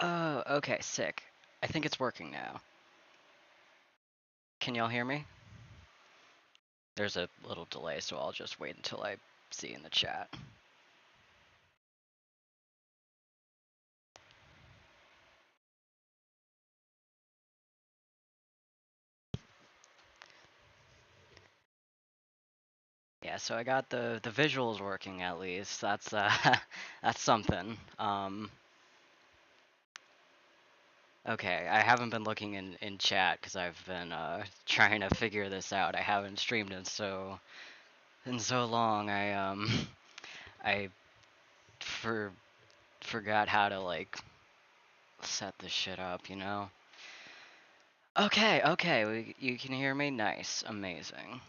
Oh, okay, sick. I think it's working now. Can y'all hear me? There's a little delay, so I'll just wait until I see in the chat. Yeah, so I got the visuals working at least. That's that's something. Okay, I haven't been looking in chat because I've been trying to figure this out. I haven't streamed in so long. I for forgot how to like set this shit up. Okay, you can hear me? Nice, amazing.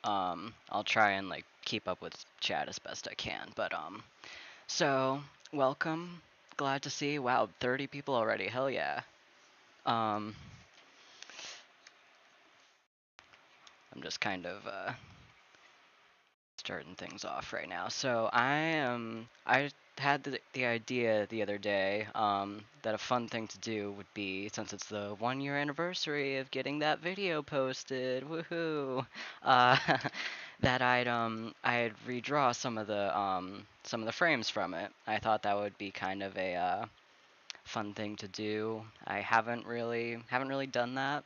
I'll try and like keep up with chat as best I can. But so welcome. Glad to see. Wow, 30 people already. Hell yeah. Um, I'm just kind of starting things off right now. So I had the idea the other day that a fun thing to do would be, since it's the 1 year anniversary of getting that video posted, woohoo, uh, that I'd redraw some of the frames from it. I thought that would be kind of a fun thing to do. I haven't really done that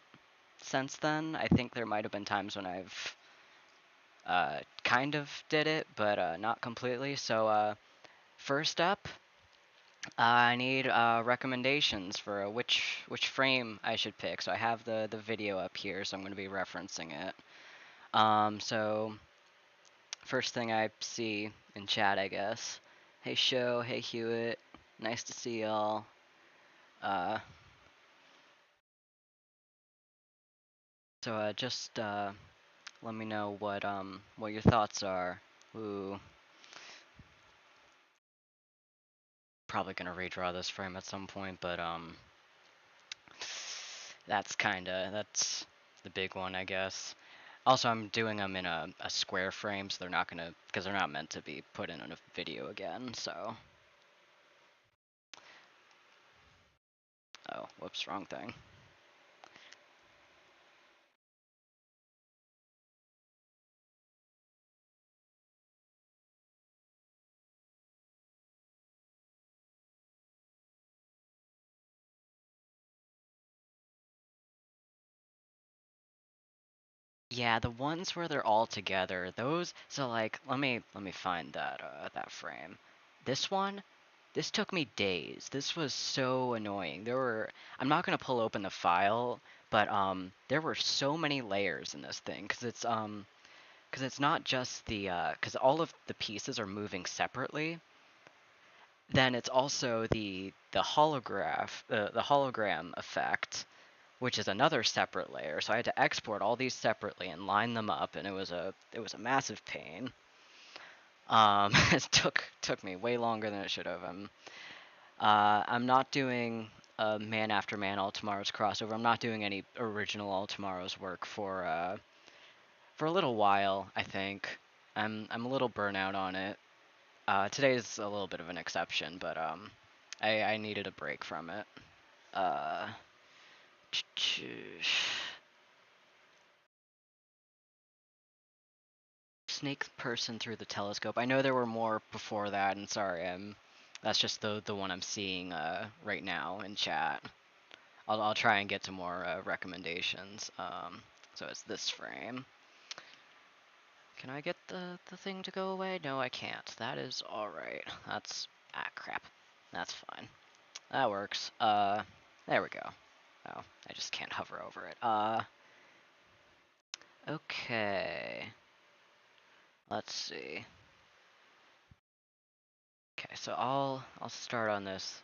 since then. I think there might have been times when I've kind of did it, but not completely. So first up, I need recommendations for which frame I should pick. So I have the video up here, so I'm going to be referencing it. So first thing I see in chat, I guess. Hey Show, hey Hewitt, nice to see y'all. Uh, so just let me know what your thoughts are. Ooh, probably gonna redraw this frame at some point, but that's the big one, I guess. Also, I'm doing them in a square frame, so because they're not meant to be put in a video again, so. Oh, whoops, wrong thing. Yeah, the ones where they're all together, those, so like, let me find that frame. This one, this took me days. This was so annoying. I'm not gonna pull open the file, but there were so many layers in this thing, because it's not just because all of the pieces are moving separately. Then it's also the hologram effect, which is another separate layer. So I had to export all these separately and line them up, and it was a massive pain. It took me way longer than it should have. I'm not doing a Man After Man All Tomorrow's crossover. I'm not doing any original All Tomorrow's work for a little while, I think. I'm a little burnout on it. Today's a little bit of an exception, but I needed a break from it. Uh, Snake person through the telescope. I know there were more before that, and sorry, that's just the one I'm seeing right now in chat. I'll try and get to more recommendations. So it's this frame. Can I get the thing to go away? No, I can't. That is alright. Crap. That's fine. That works. There we go. Oh, I just can't hover over it. Okay. Let's see. Okay, so I'll start on this.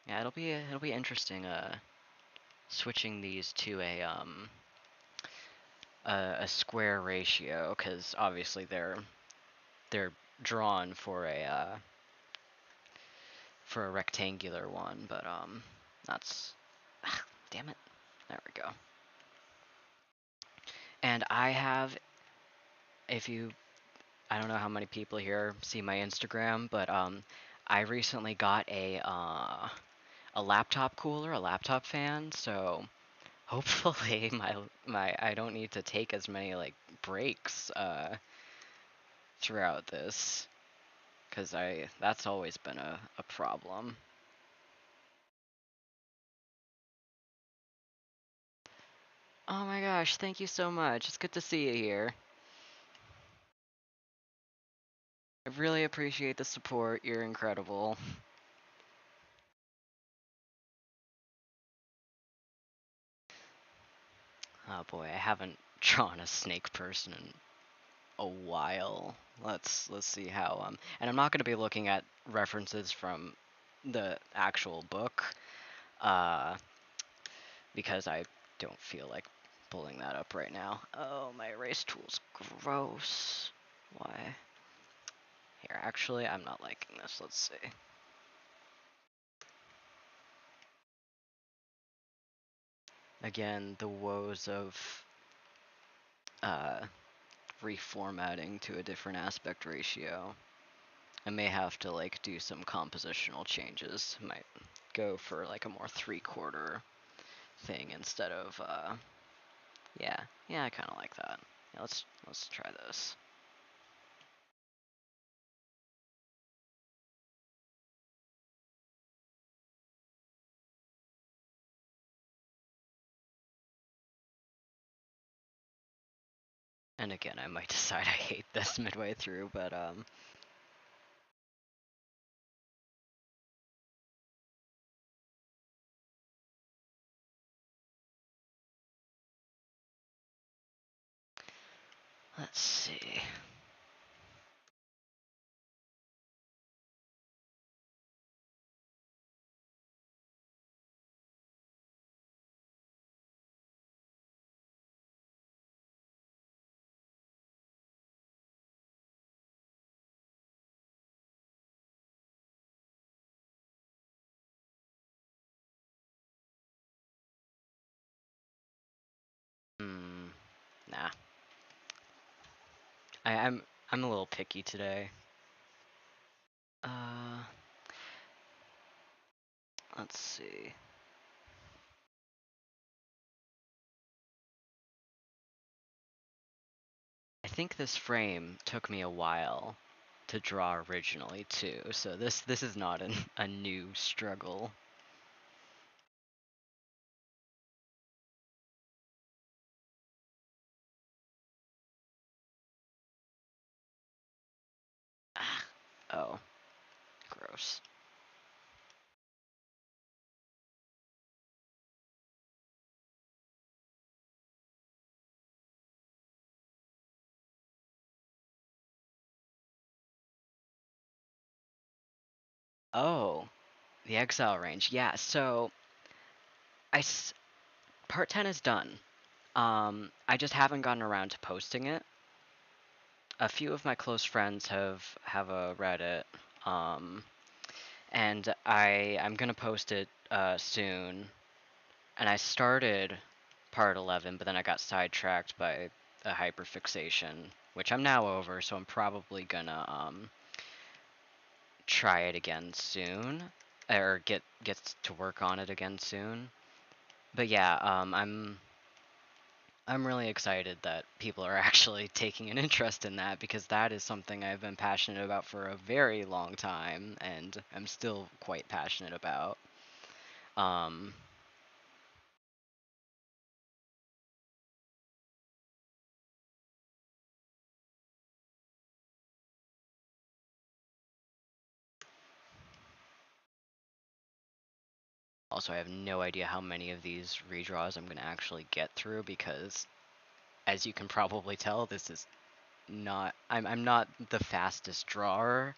Yeah, it'll be interesting. Switching these to a square ratio, because obviously they're drawn for a rectangular one, but that's damn it. There we go. And if you I don't know how many people here see my Instagram, but I recently got a laptop cooler, a laptop fan, so hopefully my I don't need to take as many like breaks throughout this, because I that's always been a problem. Oh my gosh, thank you so much. It's good to see you here. I really appreciate the support. You're incredible. Oh boy, I haven't drawn a snake person in a while. Let's see how and I'm not going to be looking at references from the actual book uh because I don't feel like pulling that up right now. Oh, my erase tool's gross. Why? Here, actually, I'm not liking this. Let's see. Again, the woes of uh reformatting to a different aspect ratio. I may have to like do some compositional changes. Might go for like a more 3/4 thing instead of yeah. Yeah, I kind of like that. Yeah, let's try this. And again, I might decide I hate this midway through, but let's see. Hmm. Nah. I'm a little picky today. Uh, let's see. I think this frame took me a while to draw originally too, so this is not a new struggle. Ah, oh, gross. Oh, the exile range. Yeah, so part 10 is done. I just haven't gotten around to posting it. A few of my close friends have a Reddit, um, and I'm gonna post it soon. And I started part 11, but then I got sidetracked by a hyperfixation, which I'm now over. So I'm probably gonna try it again soon, or get to work on it again soon. But yeah, I'm really excited that people are actually taking an interest in that, because that is something I've been passionate about for a very long time, and I'm still quite passionate about. Um, Also, I have no idea how many of these redraws I'm going to actually get through, because, as you can probably tell, this is not. I'm not the fastest drawer,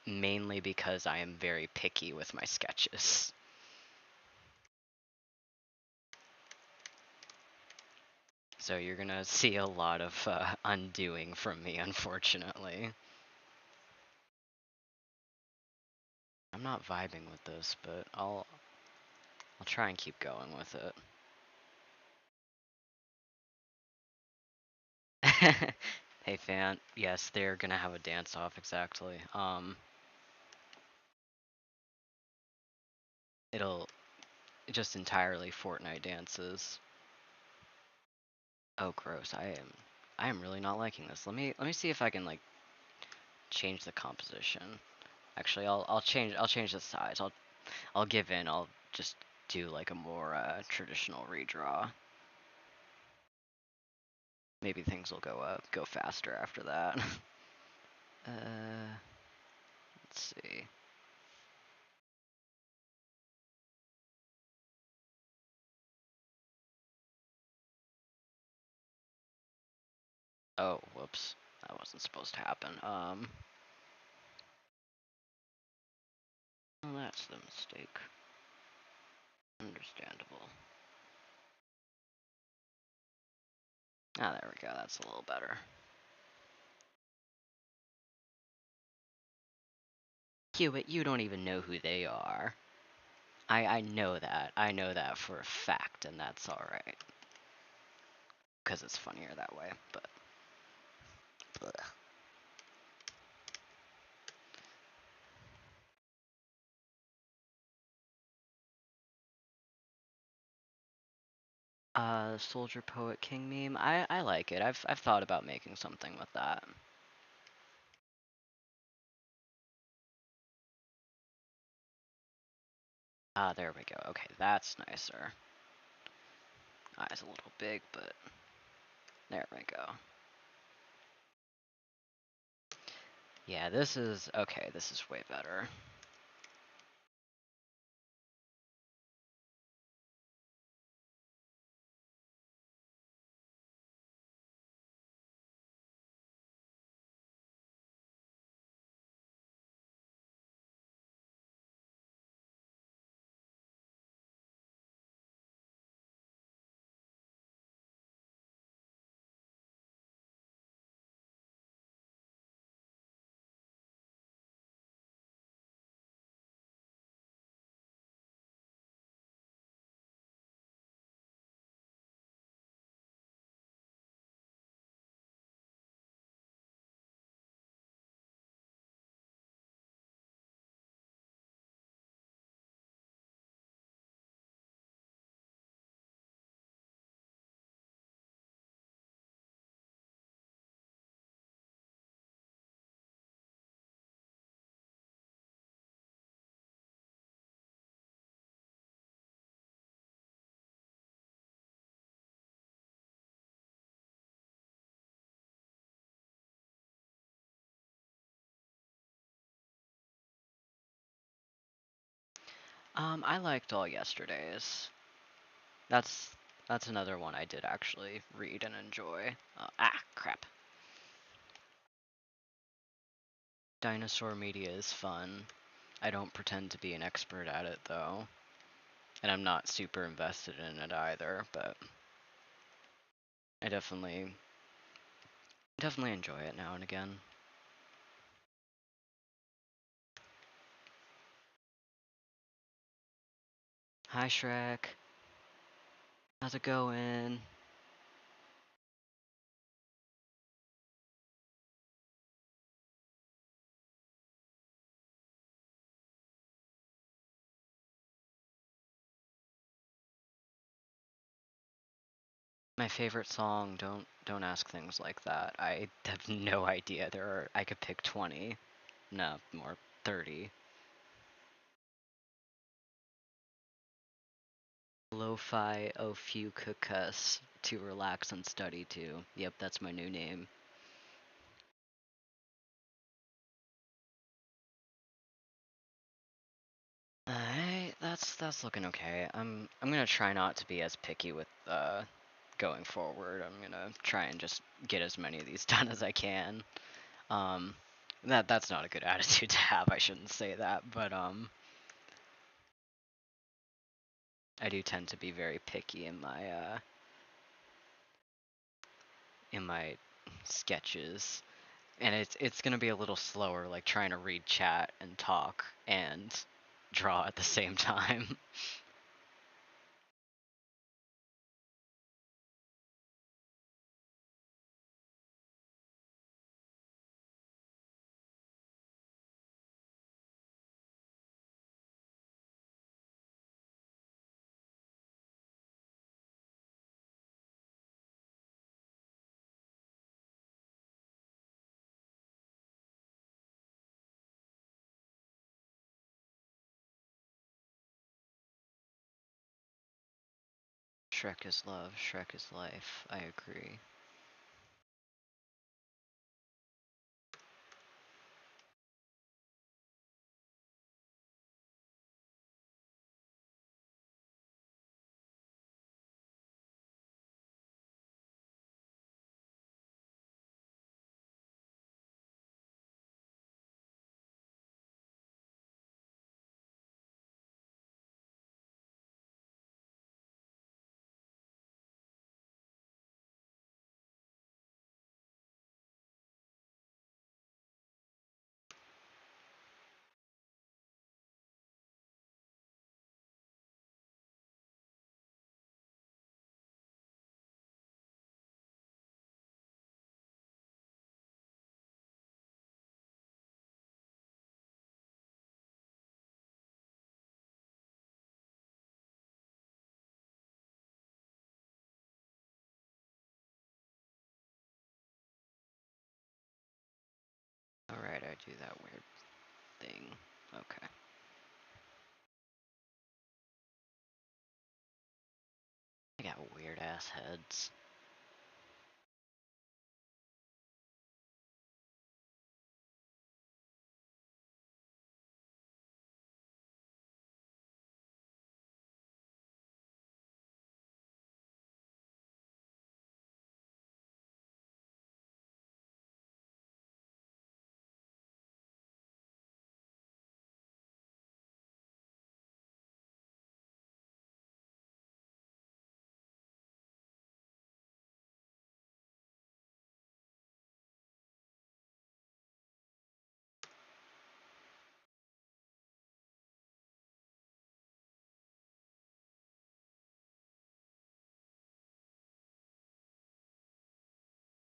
mainly because I am very picky with my sketches. So you're going to see a lot of undoing from me, unfortunately. I'm not vibing with this, but I'll try and keep going with it. Hey fan, yes, they're gonna have a dance off exactly. it'll just entirely Fortnite dances. Oh, gross. I am really not liking this. Let me see if I can like change the composition. Actually, I'll change the size. I'll give in. I'll just do like a more traditional redraw. Maybe things will go faster after that. Let's see. Oh, whoops. That wasn't supposed to happen. Well, that's the mistake. Understandable. Ah, there we go. That's a little better. Hewitt, you don't even know who they are. I know that. I know that for a fact, and that's alright. Because it's funnier that way, but... Blech. Soldier Poet King meme. I like it. I've thought about making something with that. Ah, there we go. Okay, that's nicer. Eyes a little big, but there we go. Yeah, this is okay. This is way better. I liked All Yesterday's. That's that's another one I did actually read and enjoy. Crap. Dinosaur media is fun. I don't pretend to be an expert at it though, and I'm not super invested in it either, but I definitely enjoy it now and again. Hi Shrek. How's it going? My favorite song, don't ask things like that. I have no idea. I could pick 20. No, more 30. Lo-fi Ophiuchus to relax and study to. Yep, that's my new name. Alright, that's looking okay. I'm gonna try not to be as picky with going forward. I'm gonna try and just get as many of these done as I can. Um that's not a good attitude to have, I shouldn't say that, but I do tend to be very picky in my sketches. And it's gonna be a little slower, like trying to read chat and talk and draw at the same time. Shrek is love, Shrek is life. I agree. Alright, I do that weird thing. Okay. I got weird ass heads.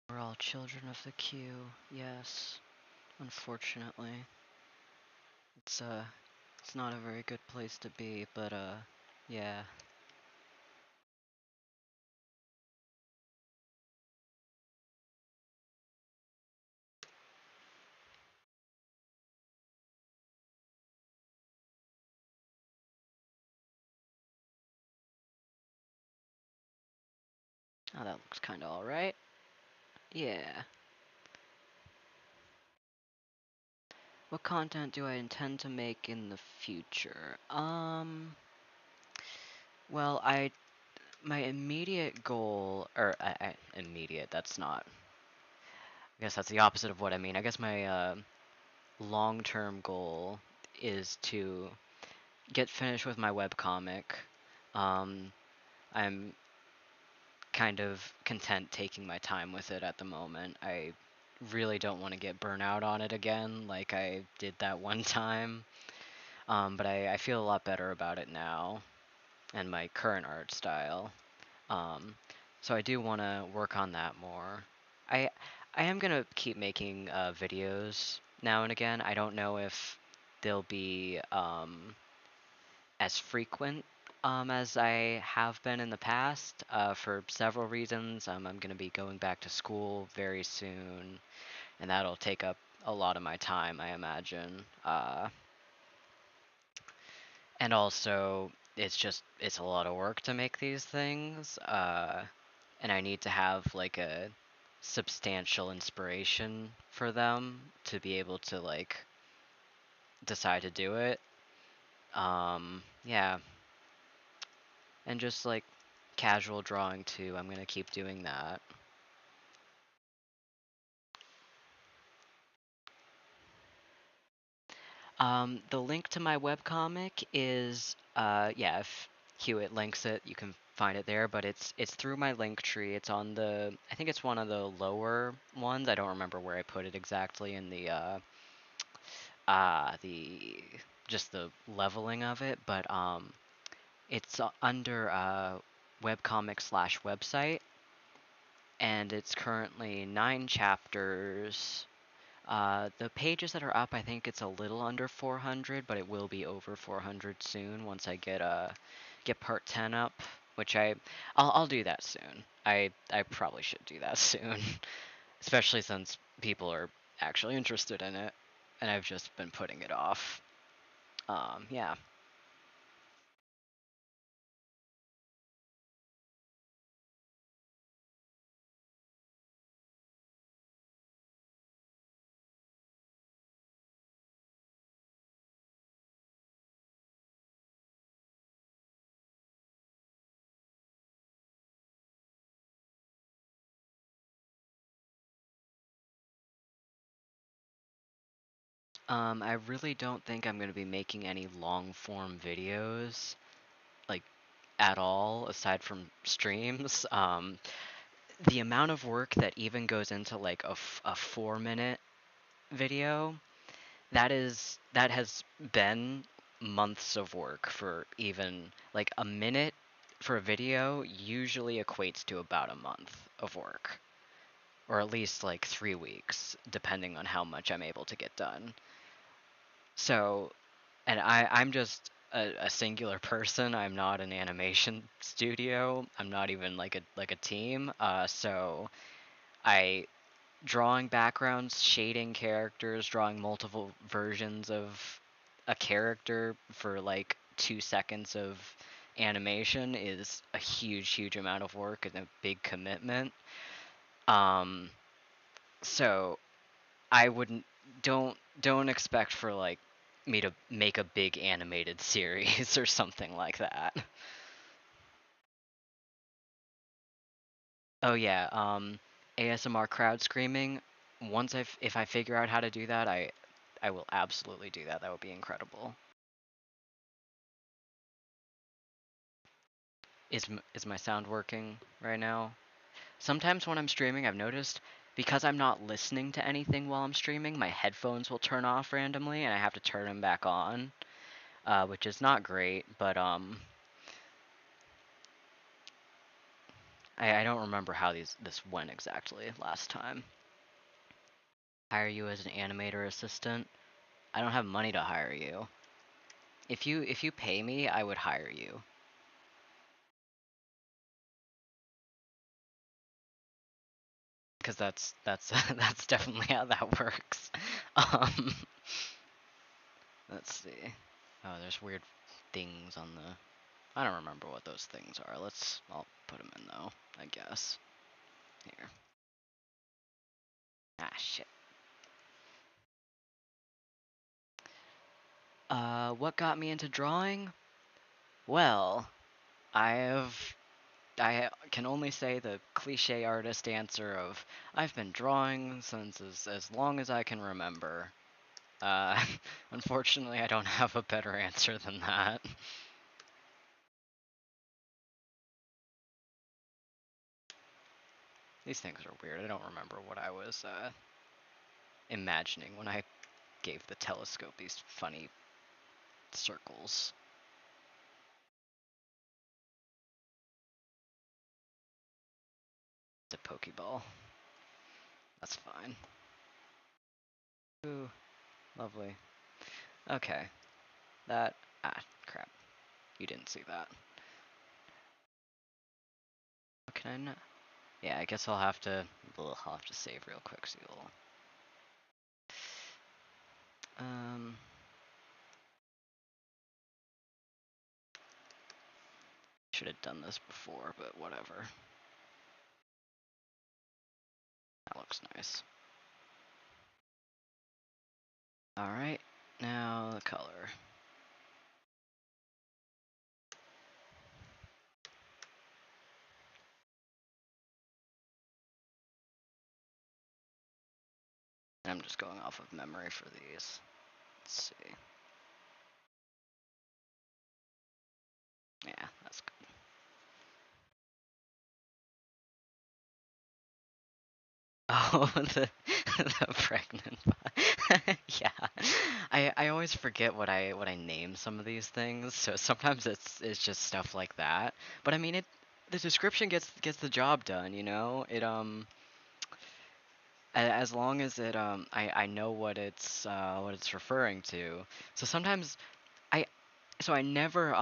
We're all children of the Q, yes. Unfortunately. It's not a very good place to be, but yeah. Oh, that looks kinda alright. Yeah. What content do I intend to make in the future? Well, my immediate goal, or immediate, that's not, I guess that's the opposite of what I mean. I guess my long-term goal is to get finished with my webcomic. I'm kind of content taking my time with it at the moment. I really don't want to get burnt out on it again like I did that one time. But I feel a lot better about it now and my current art style. Um, so I do want to work on that more. I I am gonna keep making videos now and again. I don't know if they'll be as frequent as I have been in the past for several reasons. I'm going to be going back to school very soon, and that'll take up a lot of my time, I imagine. And also, it's a lot of work to make these things, and I need to have like a substantial inspiration for them to be able to like decide to do it. Yeah, and just like casual drawing too. I'm gonna keep doing that. The link to my webcomic is yeah, if Hewitt links it, you can find it there. But it's through my link tree. It's on the, I think it's one of the lower ones. I don't remember where I put it exactly in the just the leveling of it, but it's under webcomic slash website, and it's currently 9 chapters. The pages that are up, I think it's a little under 400, but it will be over 400 soon once I get part 10 up, which I'll do that soon. I probably should do that soon, especially since people are actually interested in it, and I've just been putting it off. Yeah. I really don't think I'm gonna be making any long form videos, like at all, aside from streams. The amount of work that even goes into like a 4 minute video, that has been months of work for even like a minute for a video usually equates to about a month of work, or at least like 3 weeks, depending on how much I'm able to get done. So, and I'm just a singular person. I'm not an animation studio. I'm not even like a team. So I drawing backgrounds, shading characters, drawing multiple versions of a character for like 2 seconds of animation is a huge amount of work and a big commitment. Um, so I wouldn't don't expect for like me to make a big animated series or something like that. Oh yeah, ASMR crowd screaming. If I figure out how to do that, I will absolutely do that. That would be incredible. Is my sound working right now? Sometimes when I'm streaming, I've noticed because I'm not listening to anything while I'm streaming, my headphones will turn off randomly, and I have to turn them back on, which is not great. But I don't remember how this went exactly last time. Hire you as an animator assistant. I don't have money to hire you. If you pay me, I would hire you. Because that's that's definitely how that works. Um, let's see. Oh, there's weird things on the. I don't remember what those things are. I'll put them in though. I guess here. Ah shit. What got me into drawing? Well, I can only say the cliche artist answer of I've been drawing since as long as I can remember. Uh, unfortunately, I don't have a better answer than that. These things are weird. I don't remember what I was imagining when I gave the telescope these funny circles. It's a Pokeball. That's fine. Ooh, lovely. Okay, that. Ah, crap. You didn't see that. Can I not? Yeah, I guess I'll have to. Ugh, I'll have to save real quick so you'll. Um. Should have done this before, but whatever. That looks nice. Alright, now the color. I'm just going off of memory for these. Let's see. Yeah, that's good. Oh, the pregnant. Yeah, I always forget what I name some of these things. So sometimes it's just stuff like that. But I mean the description gets the job done. You know as long as I know what it's referring to. So sometimes I so I never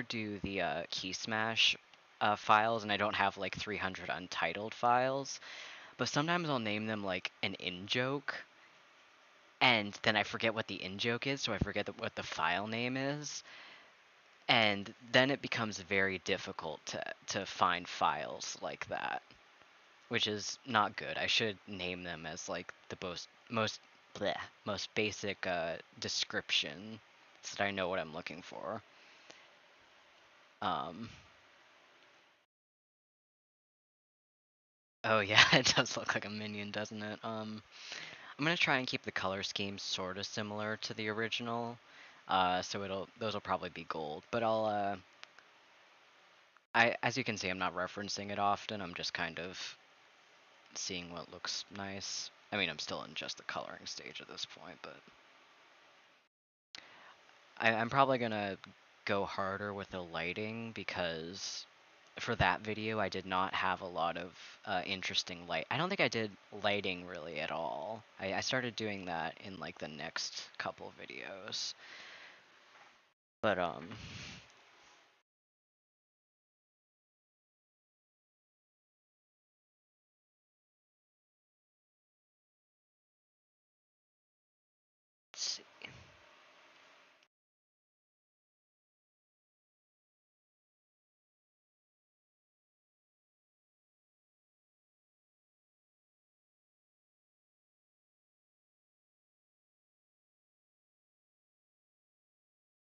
do the key smash files, and I don't have like 300 untitled files. But sometimes I'll name them like an in joke, and then I forget what the in joke is, so I forget what the file name is, and then it becomes very difficult to find files like that, which is not good. I should name them as like the bleh, most basic description, so that I know what I'm looking for. Um, oh yeah, it does look like a minion, doesn't it? I'm gonna try and keep the color scheme sort of similar to the original. So those will probably be gold, but as you can see, I'm not referencing it often. I'm just kind of seeing what looks nice. I mean, I'm still in just the coloring stage at this point, but I'm probably gonna go harder with the lighting because for that video I did not have a lot of interesting light. I don't think I did lighting really at all. I started doing that in like the next couple videos, but let's see.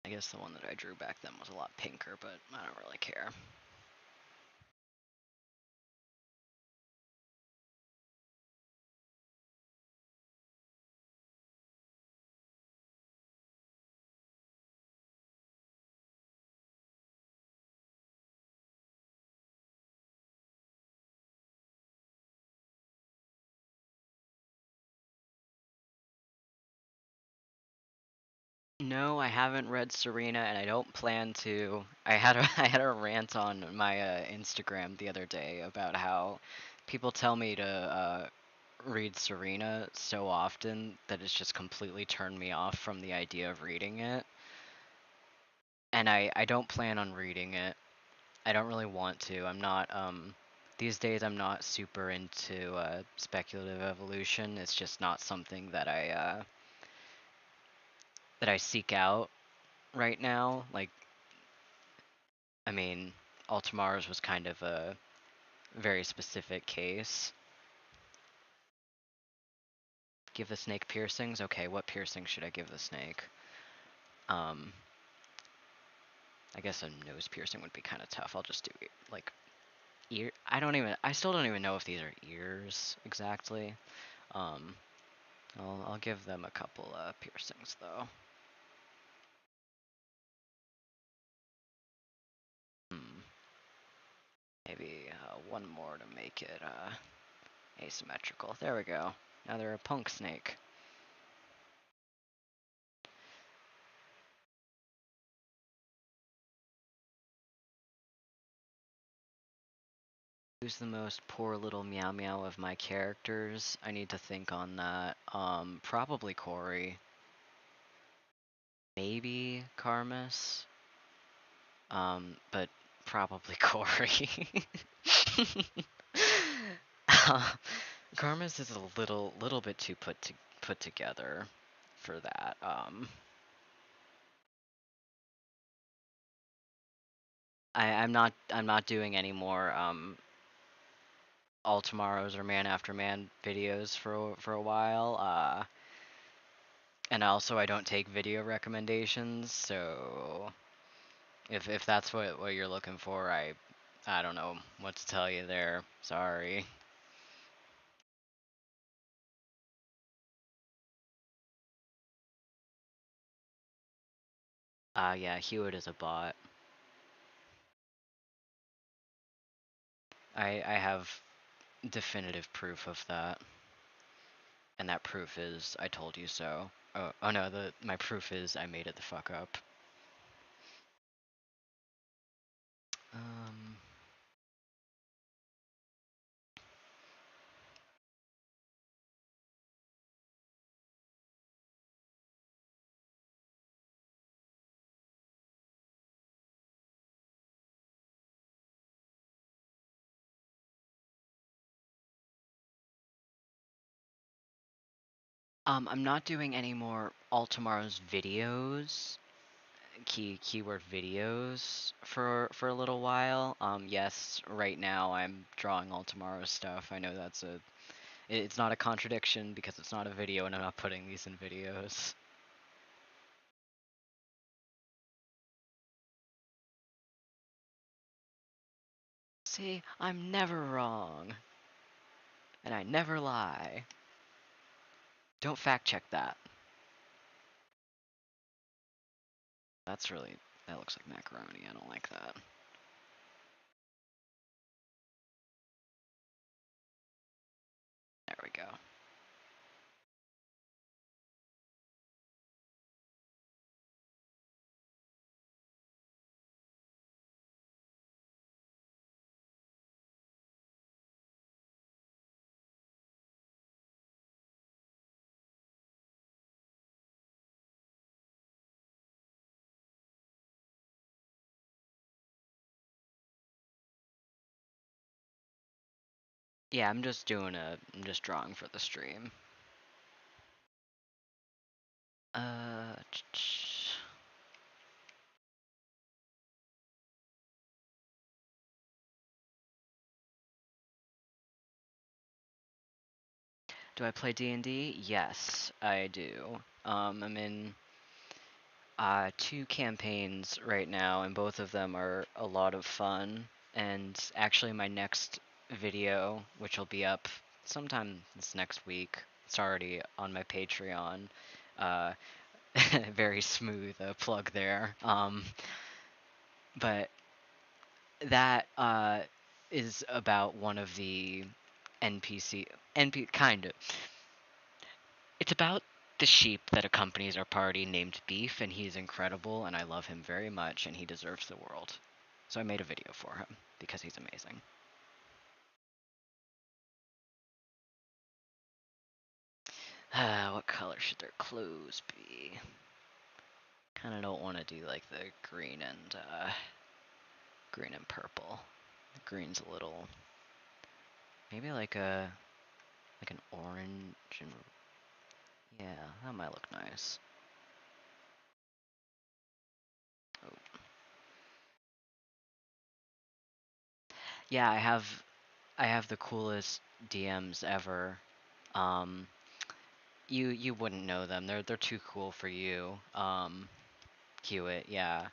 I guess the one that I drew back then was a lot pinker, but I don't really care. No, I haven't read Serena, and I don't plan to. I had a rant on my Instagram the other day about how people tell me to read Serena so often that it's just completely turned me off from the idea of reading it. And I don't plan on reading it. I don't really want to. I'm not these days I'm not super into speculative evolution. It's just not something that I seek out right now. Like, I mean, Altamar's was kind of a very specific case. Give the snake piercings? Okay, what piercing should I give the snake? Um, I guess a nose piercing would be kind of tough. I'll just do like ear. I still don't even know if these are ears exactly. Um, I'll give them a couple piercings though. Hmm. Maybe one more to make it asymmetrical. There we go. Now they're a punk snake. Who's the most poor little meow meow of my characters? I need to think on that. Probably Corey. Maybe Carmus. But probably Corey. Carmus is a little bit too put together for that. I'm not doing any more all tomorrows or man after man videos for a while. And also I don't take video recommendations, so if that's what you're looking for, I don't know what to tell you there. Sorry. Yeah, Hewitt is a bot. I have definitive proof of that, and that proof is I told you so. Oh no, the my proof is I made it the fuck up. Um, I'm not doing any more all tomorrow's videos, keyword videos for a little while. Yes, right now I'm drawing all tomorrow's stuff. I know it's not a contradiction because it's not a video and I'm not putting these in videos. See, I'm never wrong, and I never lie. Don't fact check that. That's really, that looks like macaroni. I don't like that. There we go. Yeah, I'm just drawing for the stream. Uh, do I play D&D? Yes, I do. I'm in 2 campaigns right now, and both of them are a lot of fun. And actually, my next video, which will be up sometime this next week, it's already on my Patreon. Uh, very smooth plug there. But that is about one of the kind of. It's about the sheep that accompanies our party named Beef, and he's incredible, and I love him very much, and he deserves the world. So I made a video for him because he's amazing. What color should their clothes be? Kind of don't want to do like the green and purple. The green's a little, maybe like an orange and yeah, that might look nice. Oh. Yeah, I have the coolest DMs ever. Um, you wouldn't know them. They're too cool for you. Hewitt, yeah.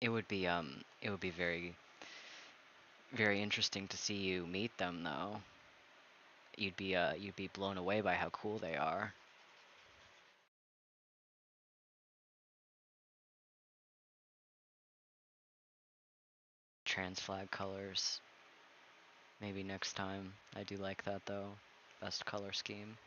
It would be very very interesting to see you meet them though. You'd be blown away by how cool they are. Trans flag colors. Maybe next time. I do like that though. Best color scheme.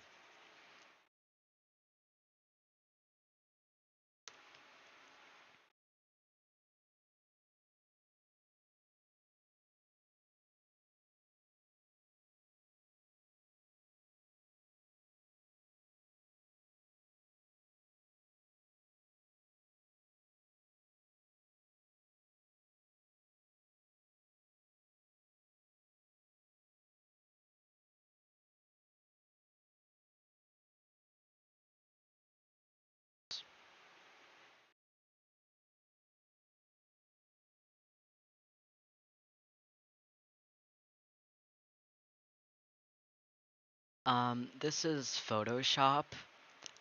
This is Photoshop.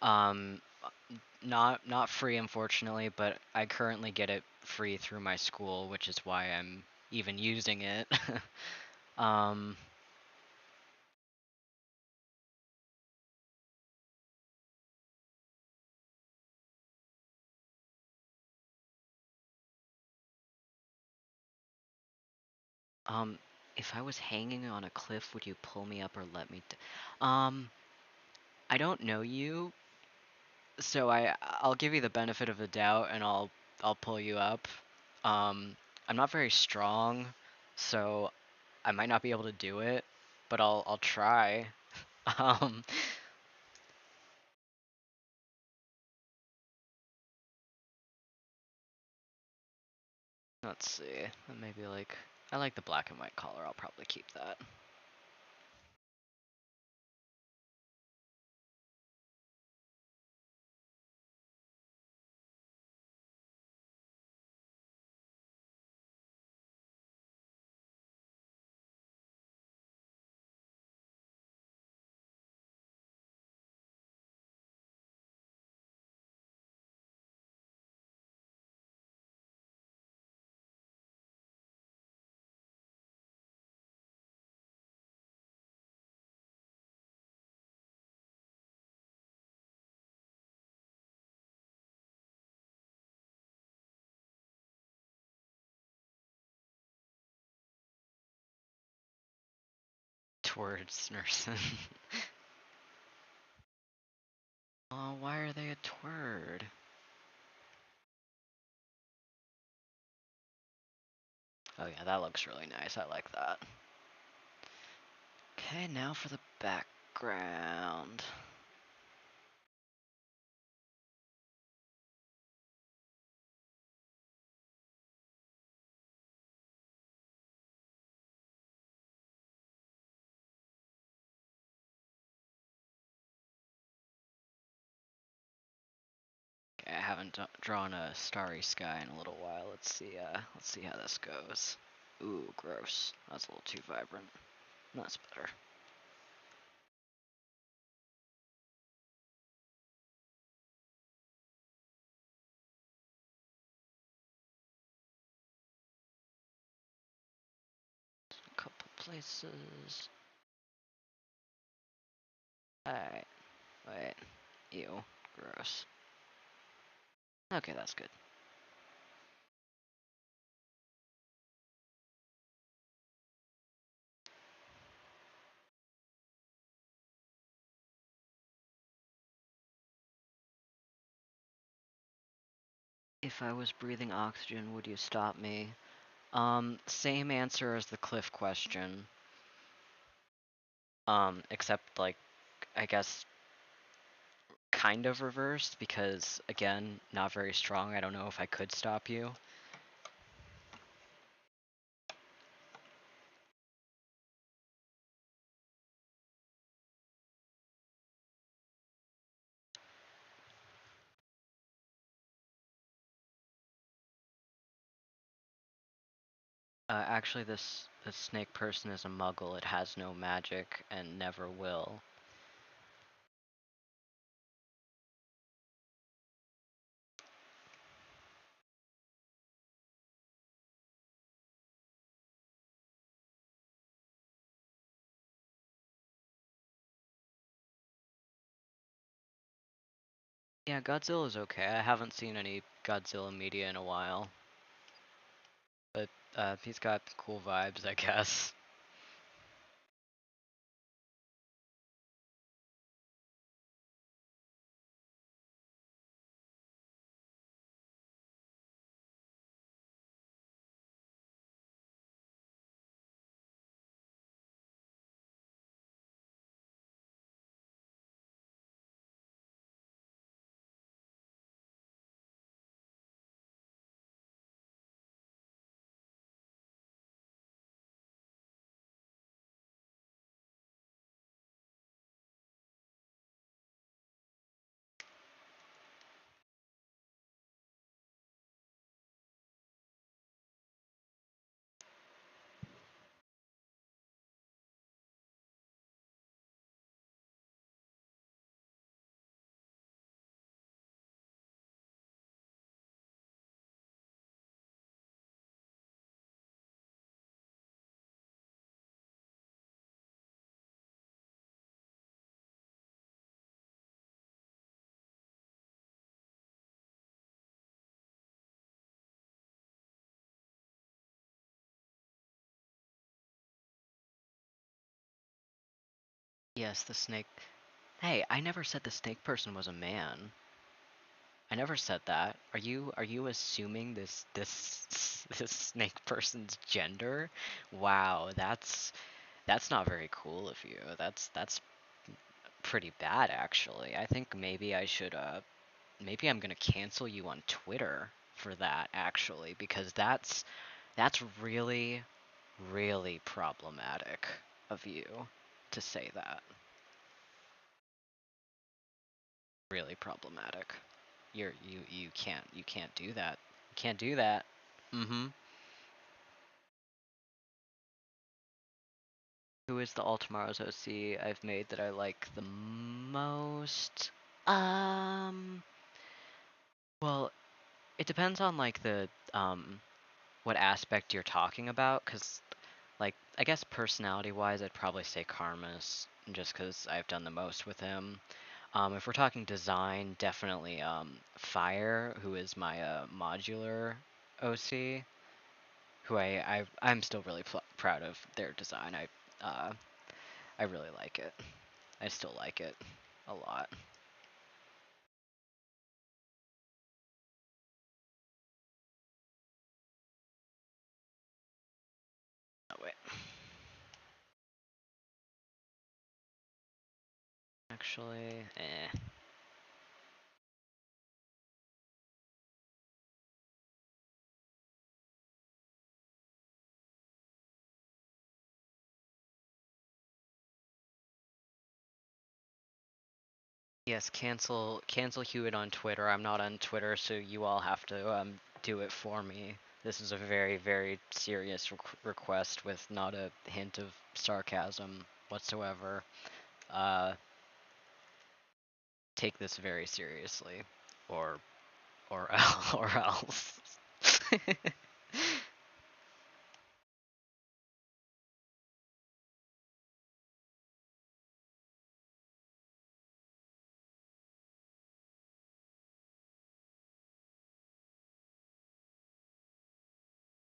Um, not free unfortunately, but I currently get it free through my school, which is why I'm even using it. um, um, if I was hanging on a cliff, would you pull me up or let me? I don't know you, so I'll give you the benefit of the doubt, and I'll pull you up. Um, I'm not very strong, so I might not be able to do it, but I'll try. Um, let's see. Maybe like I like the black and white color. I'll probably keep that. towards nursing. Oh, why are they a twird? Oh yeah, that looks really nice. I like that. Okay, now for the background. Okay, I haven't drawn a starry sky in a little while. Let's see how this goes. Ooh, gross. That's a little too vibrant. That's better. A couple places. Alright, wait. Ew, gross. Okay, that's good. If I was breathing oxygen, would you stop me? Same answer as the cliff question. Except like, I guess kind of reversed because again, not very strong. I don't know if I could stop you. Actually, this snake person is a muggle. It has no magic and never will. Yeah, Godzilla's okay. I haven't seen any Godzilla media in a while, but he's got cool vibes, I guess. Yes, the snake. Hey, I never said the snake person was a man. I never said that. Are you assuming this snake person's gender? Wow, that's not very cool of you. That's pretty bad actually. I think maybe I should maybe I'm gonna cancel you on Twitter for that actually because that's really really problematic of you to say that. Really problematic. You can't do that. You can't do that. Mm-hmm. Who is the Altomaro's OC I've made that I like the most? Um, well, it depends on like the what aspect you're talking about, cause like I guess personality-wise, I'd probably say Karmas, just cause I've done the most with him. If we're talking design, definitely Fire, who is my modular OC, who I'm still really proud of their design. I really like it. I still like it a lot. Oh, wait. Actually, eh. Yes, cancel Hewitt on Twitter. I'm not on Twitter, so you all have to do it for me. This is a very, very serious request with not a hint of sarcasm whatsoever. Uh, take this very seriously, or or else.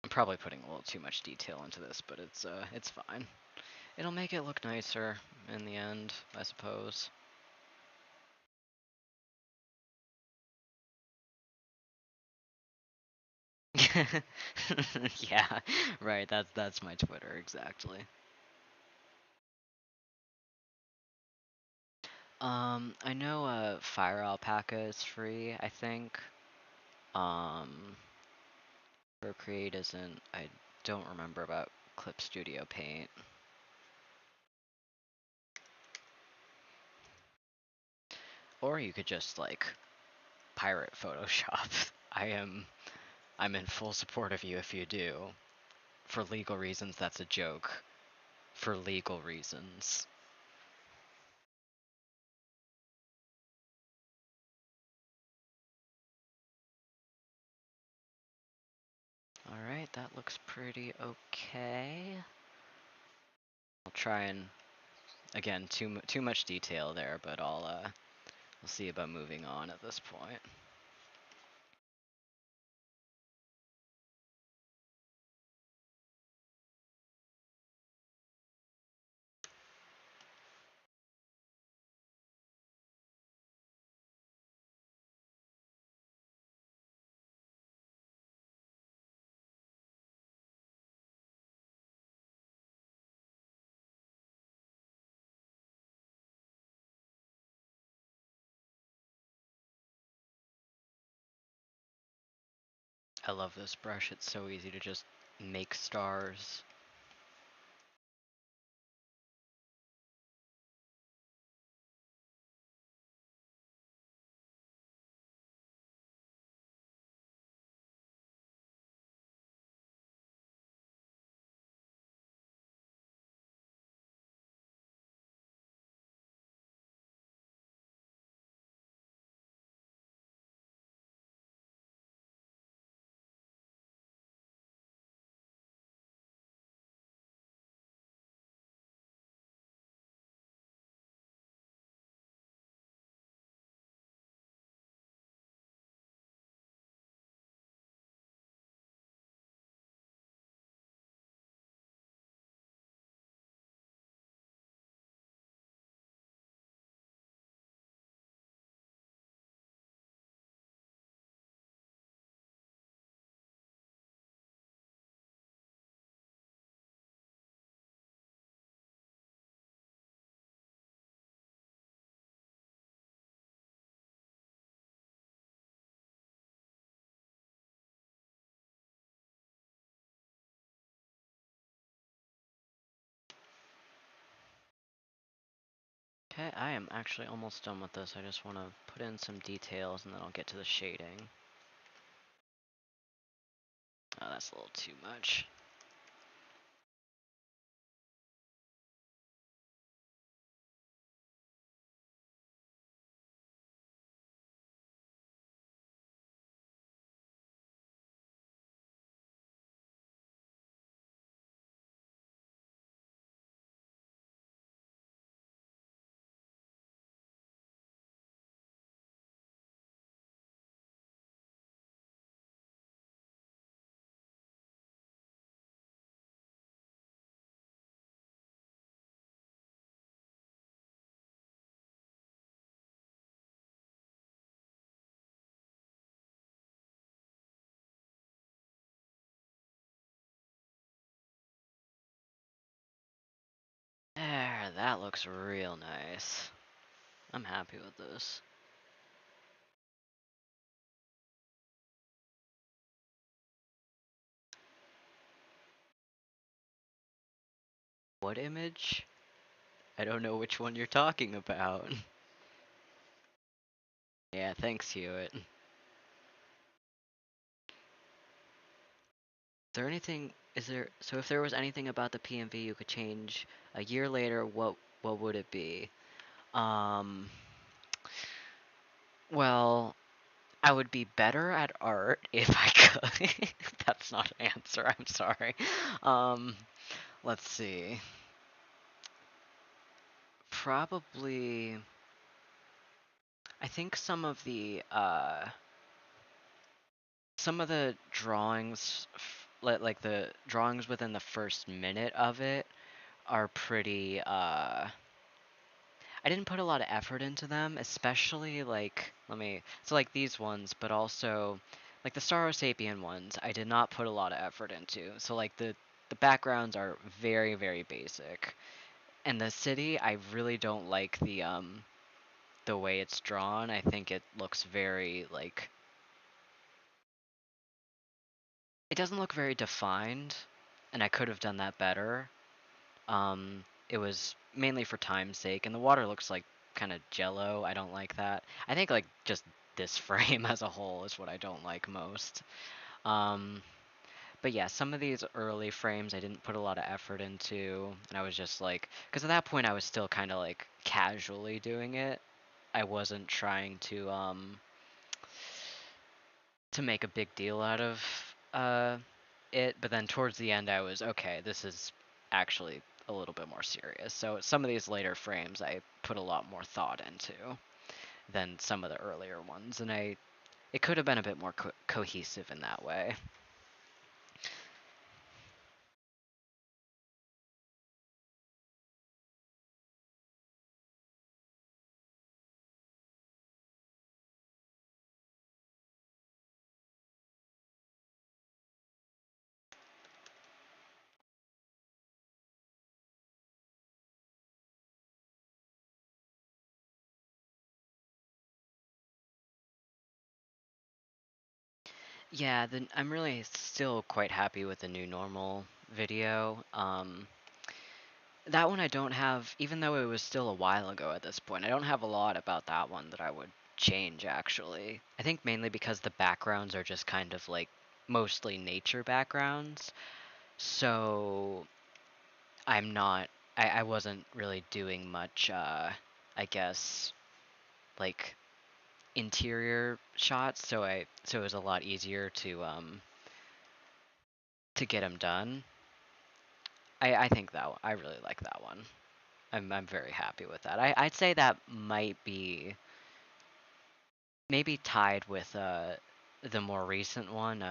I'm probably putting a little too much detail into this, but it's fine. It'll make it look nicer in the end, I suppose. Yeah, right. That's my Twitter exactly. I know Fire Alpaca is free, I think. Um, Procreate isn't. I don't remember about Clip Studio Paint. Or you could just like pirate Photoshop. I'm in full support of you if you do. For legal reasons, that's a joke. For legal reasons. Alright, that looks pretty okay. I'll try and again, too much detail there, but we'll see about moving on at this point. I love this brush. It's so easy to just make stars. Okay, I am actually almost done with this. I just want to put in some details and then I'll get to the shading. Oh, that's a little too much. Yeah, that looks real nice. I'm happy with this. What image? I don't know which one you're talking about. Yeah, thanks, Hewitt. Is there anything, so if there was anything about the PMV you could change a year later, what would it be? Um, well, I would be better at art if I could. That's not an answer, I'm sorry. Um, let's see. Probably, I think some of the drawings, like the drawings within the first minute of it, are pretty. I didn't put a lot of effort into them, especially like so like these ones, but also like the Star Sapien ones. I did not put a lot of effort into. So like the backgrounds are very very basic, and the city I really don't like the way it's drawn. I think it looks very like it doesn't look very defined, and I could have done that better. It was mainly for time's sake, and the water looks like kind of jello. I don't like that. I think like just this frame as a whole is what I don't like most. Um, but yeah, some of these early frames I didn't put a lot of effort into, and I was just like, because at that point I was still kind of like casually doing it. I wasn't trying to make a big deal out of it, but then towards the end I was okay, this is actually a little bit more serious. So some of these later frames I put a lot more thought into than some of the earlier ones, and it could have been a bit more cohesive in that way. Yeah, I'm really still quite happy with the new normal video. That one I don't have, even though it was still a while ago at this point, I don't have a lot about that one that I would change actually. I think mainly because the backgrounds are just kind of like mostly nature backgrounds. So I wasn't really doing much, I guess, like interior shots, so it was a lot easier to get them done. I think I really like that one. I'm very happy with that. I'd say that might be maybe tied with the more recent one,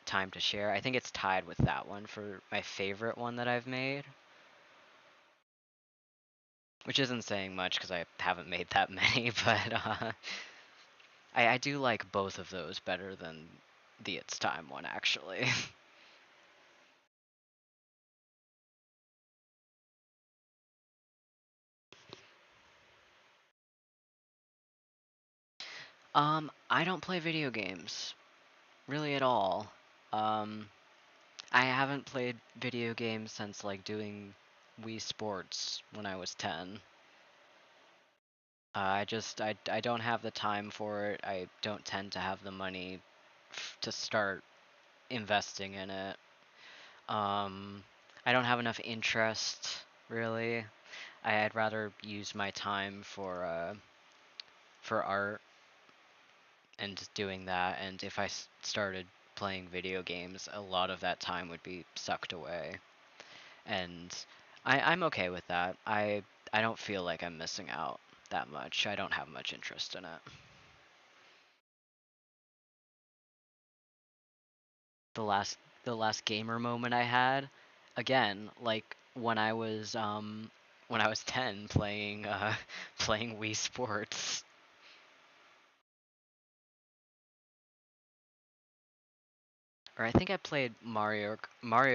Time to Share. I think it's tied with that one for my favorite one that I've made, which isn't saying much because I haven't made that many, but I do like both of those better than the It's Time one actually. I don't play video games really at all. Um, I haven't played video games since like doing Wii Sports when I was 10. I don't have the time for it. I don't tend to have the money to start investing in it. Um, I don't have enough interest really. I'd rather use my time for art and just doing that. And if I started playing video games, a lot of that time would be sucked away. And I'm okay with that. I don't feel like I'm missing out that much. I don't have much interest in it. The last the last gamer moment I had, again, like when I was 10 playing playing Wii Sports. Or I think I played Mario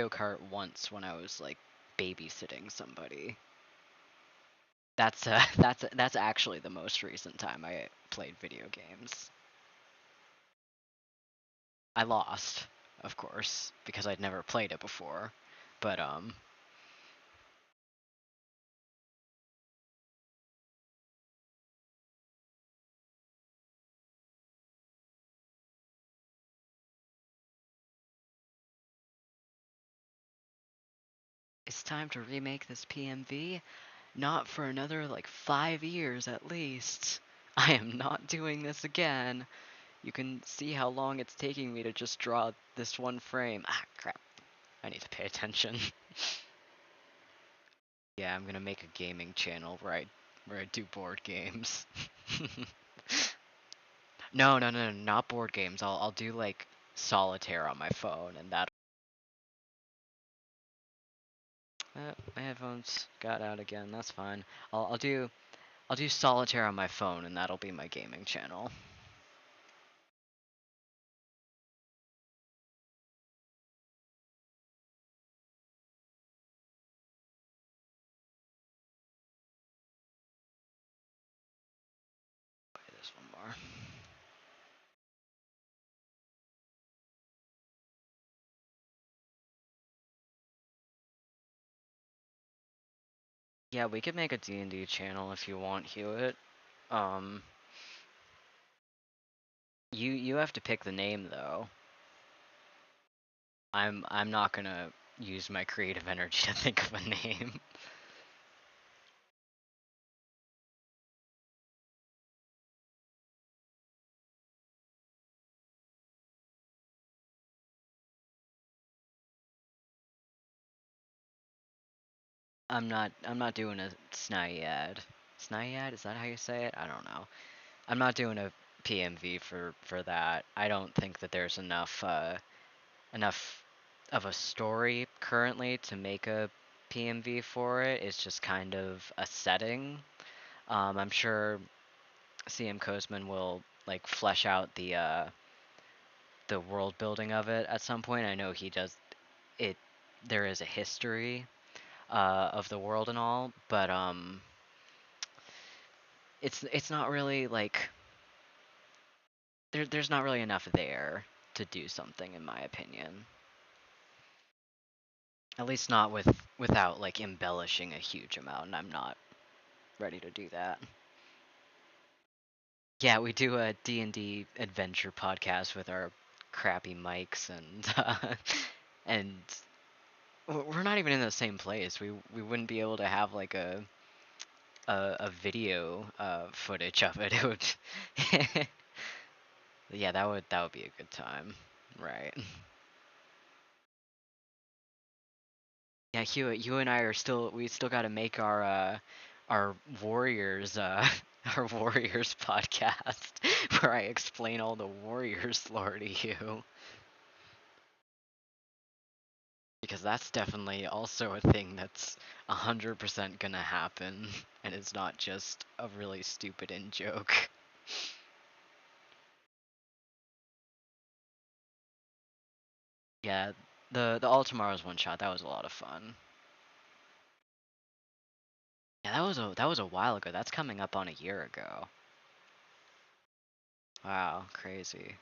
Kart once when I was like babysitting somebody. That's actually the most recent time I played video games. I lost, of course, because I'd never played it before. But it's time to remake this PMV. Not for another like 5 years at least. I am not doing this again. You can see how long it's taking me to just draw this one frame. Ah, crap. I need to pay attention. Yeah, I'm gonna make a gaming channel where I do board games. No, no, no, no, not board games. I'll do like solitaire on my phone, and that. My headphones got out again. That's fine. I'll do solitaire on my phone, and that'll be my gaming channel. Play this one more. Yeah, we could make a D&D channel if you want, Hewitt. Um, you have to pick the name though. I'm not gonna use my creative energy to think of a name. I'm not doing a Snyad. Snyad, is that how you say it? I don't know. I'm not doing a PMV for that. I don't think that there's enough of a story currently to make a PMV for it. It's just kind of a setting. I'm sure CM Kosman will like flesh out the world building of it at some point. I know he does it. There is a history of the world and all, but it's not really like there's not really enough there to do something in my opinion. At least not without like embellishing a huge amount, and I'm not ready to do that. Yeah, we do a D&D adventure podcast with our crappy mics and we're not even in the same place. We wouldn't be able to have like a video footage of it. It would yeah, that would be a good time. Right. Yeah, Hugh, you and I are we still got to make our warriors our warriors podcast where I explain all the warriors lore to you because that's definitely also a thing that's 100% gonna happen and it's not just a really stupid in joke. Yeah, the All Tomorrow's one shot, that was a lot of fun. Yeah, that was a while ago. That's coming up on a year ago. Wow, crazy.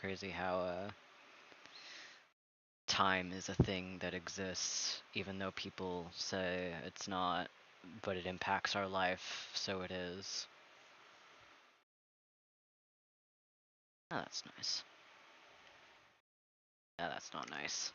Crazy how time is a thing that exists, even though people say it's not, but it impacts our life, so it is. Oh, that's nice. Yeah, that's not nice.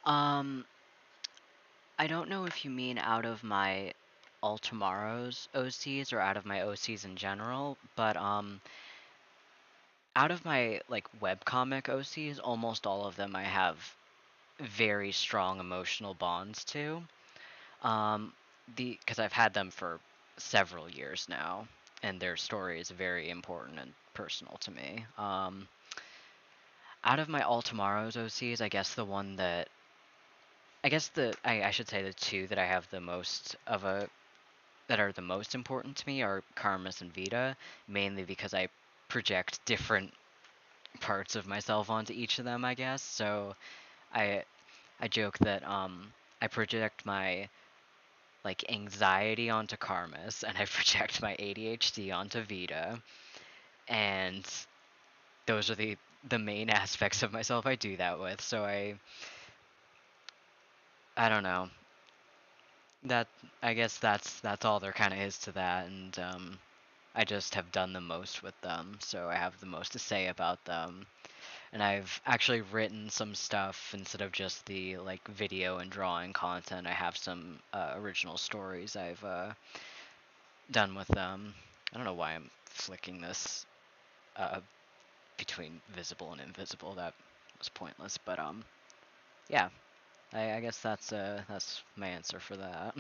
Um, I don't know if you mean out of my All Tomorrow's OCs or out of my OCs in general, but out of my like webcomic OCs, almost all of them I have very strong emotional bonds to. Um, because I've had them for several years now, and their story is very important and personal to me. Out of my All Tomorrows OCs, I guess the one that I should say the two that I have the most of a that are the most important to me are Karmas and Vita, mainly because I project different parts of myself onto each of them, I guess. So I I joke that I project my like anxiety onto Karmas and I project my ADHD onto Vita, and those are the main aspects of myself I do that with. So I don't know. That I guess that's all there kind of is to that, and I just have done the most with them, so I have the most to say about them. And I've actually written some stuff instead of just the like video and drawing content. I have some original stories I've done with them. I don't know why I'm flicking this uh, between visible and invisible. That was pointless, but yeah. I guess that's my answer for that.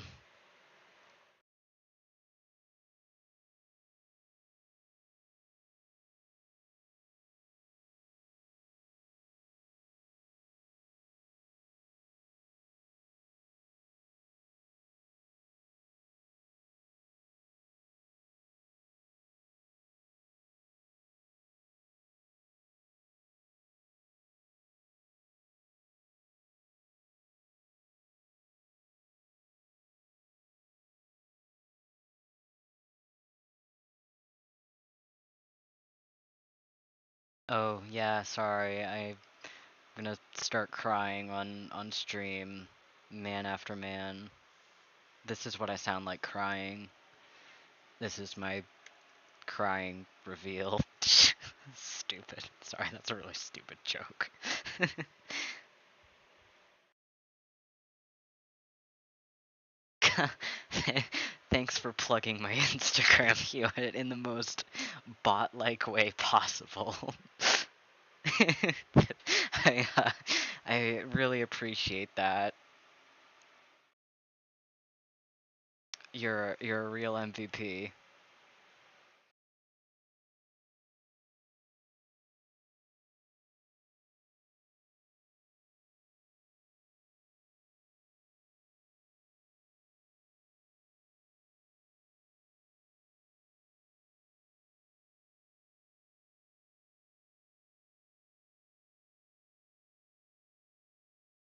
Oh yeah, sorry. I'm gonna start crying on stream, man after man. This is what I sound like crying. This is my crying reveal. Stupid. Sorry, that's a really stupid joke. Thanks for plugging my Instagram, Hewitt, in the most bot-like way possible. I, uh, I really appreciate that. You're a real MVP.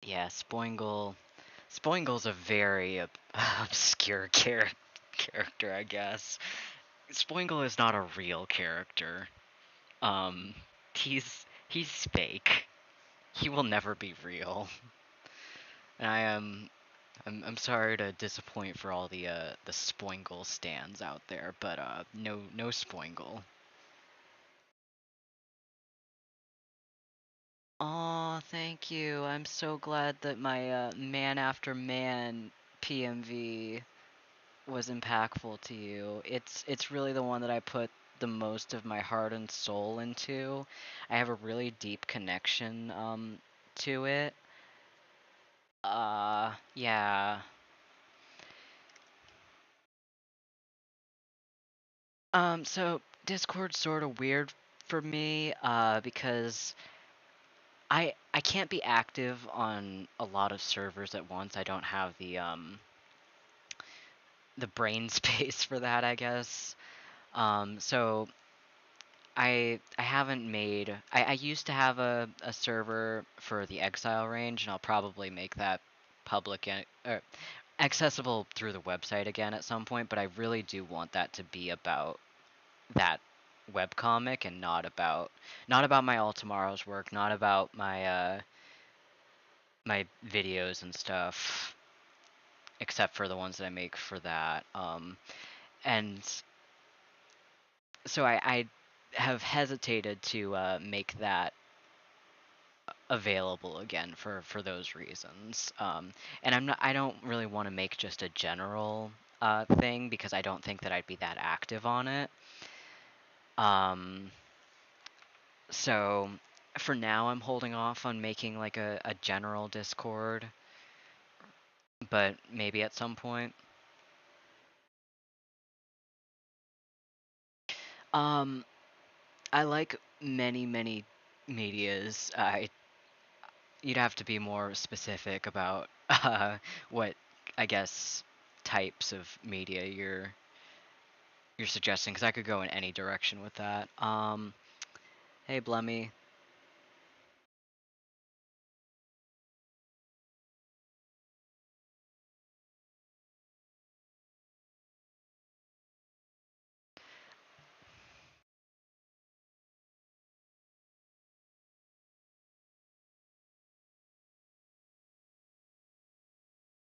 Yeah, Spoingle's a very obscure character, I guess. Spoingle is not a real character. Um, he's fake. He will never be real. And I'm sorry to disappoint for all the Spoingle stands out there, but no Spoingle. Aw, thank you. I'm so glad that my man after man PMV was impactful to you. It's really the one that I put the most of my heart and soul into. I have a really deep connection to it. Yeah. So Discord's sort of weird for me because I can't be active on a lot of servers at once. I don't have the brain space for that, I guess. So I haven't made. I used to have a server for the Exile range, and I'll probably make that public and accessible through the website again at some point. But I really do want that to be about that webcomic and not about my All Tomorrow's work, not about my videos and stuff, except for the ones that I make for that. And so I have hesitated to make that available again for those reasons. And I don't really want to make just a general thing because I don't think that I'd be that active on it. Um, So for now, I'm holding off on making like a general Discord, but maybe at some point. Um, I like many medias. You'd have to be more specific about what I guess types of media you're suggesting, because I could go in any direction with that. Hey Blemmy.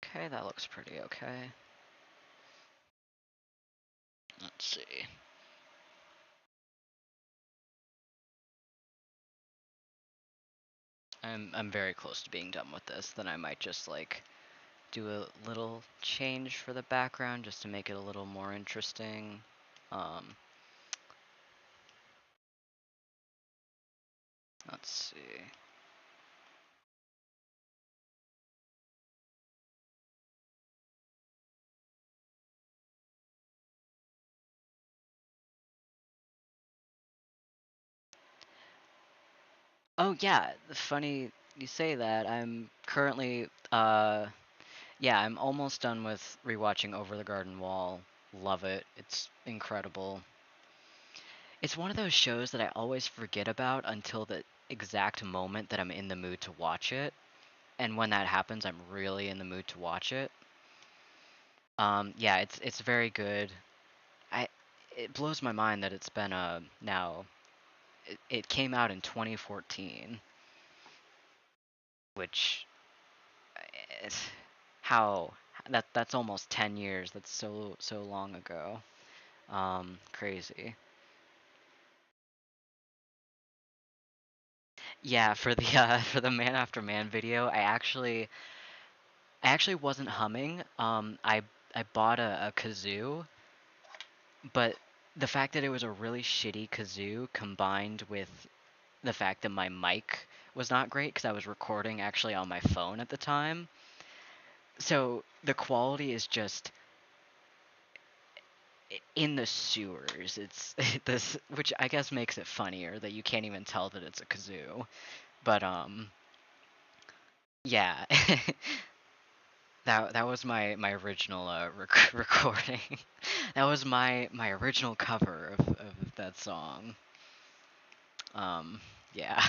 Okay, that looks pretty okay. Let's see. I'm very close to being done with this. Then I might just like do a little change for the background just to make it a little more interesting. Um, let's see. Oh yeah, funny you say that. I'm currently yeah, I'm almost done with rewatching Over the Garden Wall. Love it. It's incredible. It's one of those shows that I always forget about until the exact moment that I'm in the mood to watch it. And when that happens, I'm really in the mood to watch it. Yeah, it's very good. I It blows my mind that it's been now it came out in 2014, which is how that's almost 10 years. That's so long ago. Crazy. Yeah, for the for the Man After Man video, I actually wasn't humming. I bought a kazoo, but the fact that it was a really shitty kazoo combined with the fact that my mic was not great because I was recording actually on my phone at the time. So the quality is just in the sewers. It's this, which I guess makes it funnier that you can't even tell that it's a kazoo. But yeah, that was my original recording. That was my original cover of that song. Um, yeah.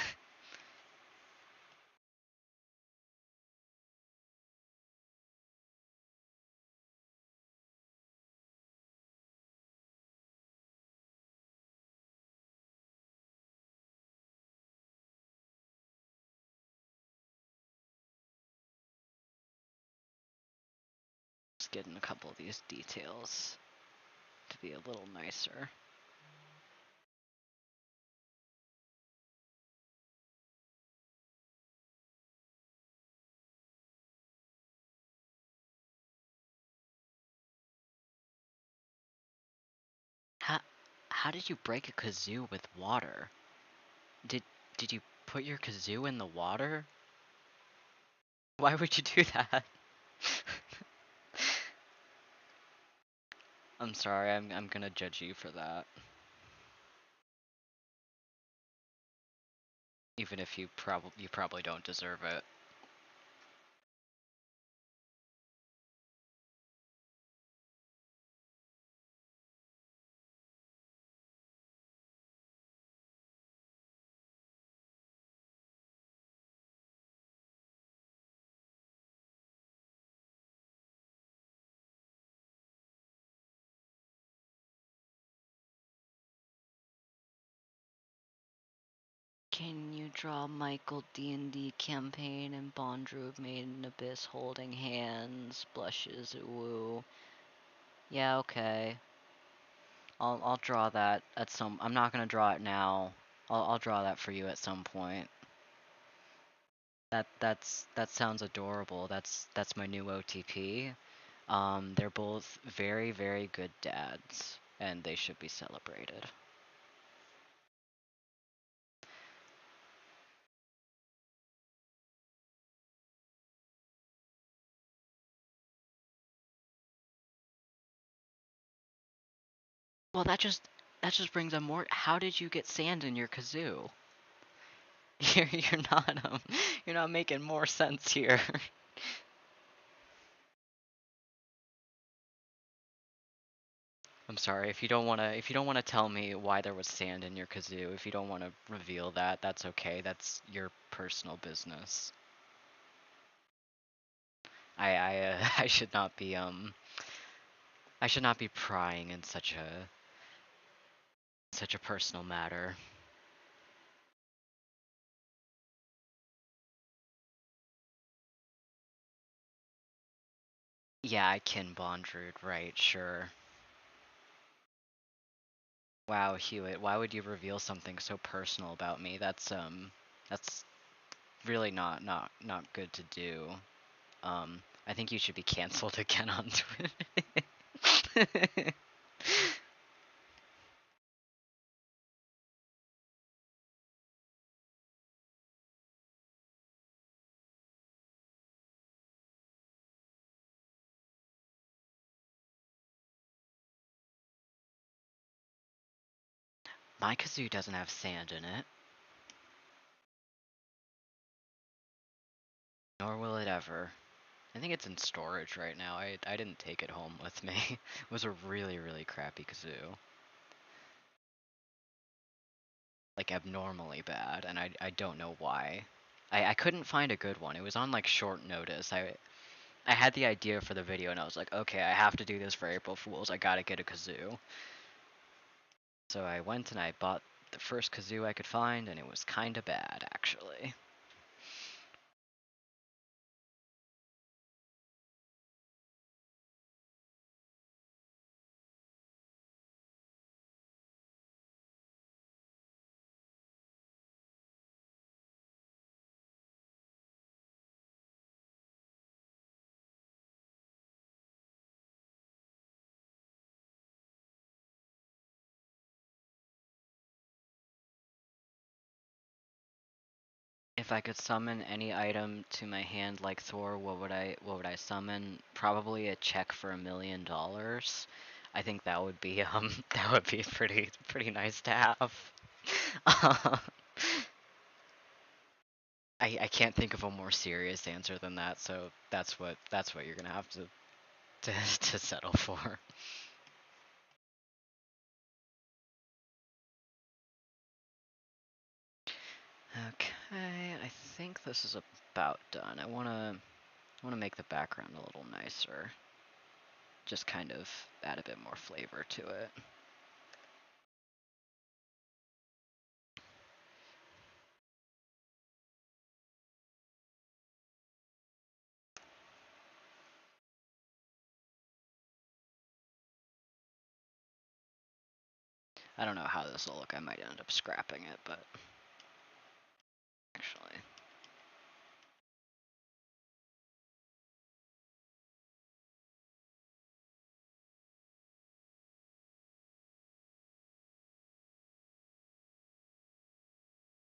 Just getting a couple of these details to be a little nicer. How how did you break a kazoo with water? Did did you put your kazoo in the water? Why would you do that? I'm sorry, I'm gonna judge you for that. Even if you probably don't deserve it. Can you draw Michael D&D campaign and Bondrewd Maiden Abyss holding hands, blushes, woo? Yeah, okay. I'll draw that at some. I'm not gonna draw it now. I'll draw that for you at some point. That sounds adorable. That's my new OTP. They're both very good dads, and they should be celebrated. Well, that just brings up more. How did you get sand in your kazoo? You're not you're not making more sense here. I'm sorry if you don't wanna tell me why there was sand in your kazoo. If you don't want to reveal that, that's okay. That's your personal business. I should not be I should not be prying in such a personal matter. Yeah, I can Bondrude, right? Sure. Wow, Hewitt, why would you reveal something so personal about me? That's really not good to do. I think you should be canceled again on Twitter. My kazoo doesn't have sand in it, nor will it ever. I think it's in storage right now. I didn't take it home with me. It was a really crappy kazoo. Like abnormally bad, and I don't know why. I couldn't find a good one. It was on like short notice. I had the idea for the video and I was like, okay, I have to do this for April Fools. I gotta get a kazoo. So I went and I bought the first kazoo I could find, and it was kinda bad, actually. If I could summon any item to my hand like Thor, what would I summon? Probably a check for $1 million. I think that would be that would be pretty nice to have. I can't think of a more serious answer than that, so that's what you're gonna have to to settle for. Okay, I think this is about done. I wanna make the background a little nicer. Just kind of add a bit more flavor to it. I don't know how this will look. I might end up scrapping it, but actually,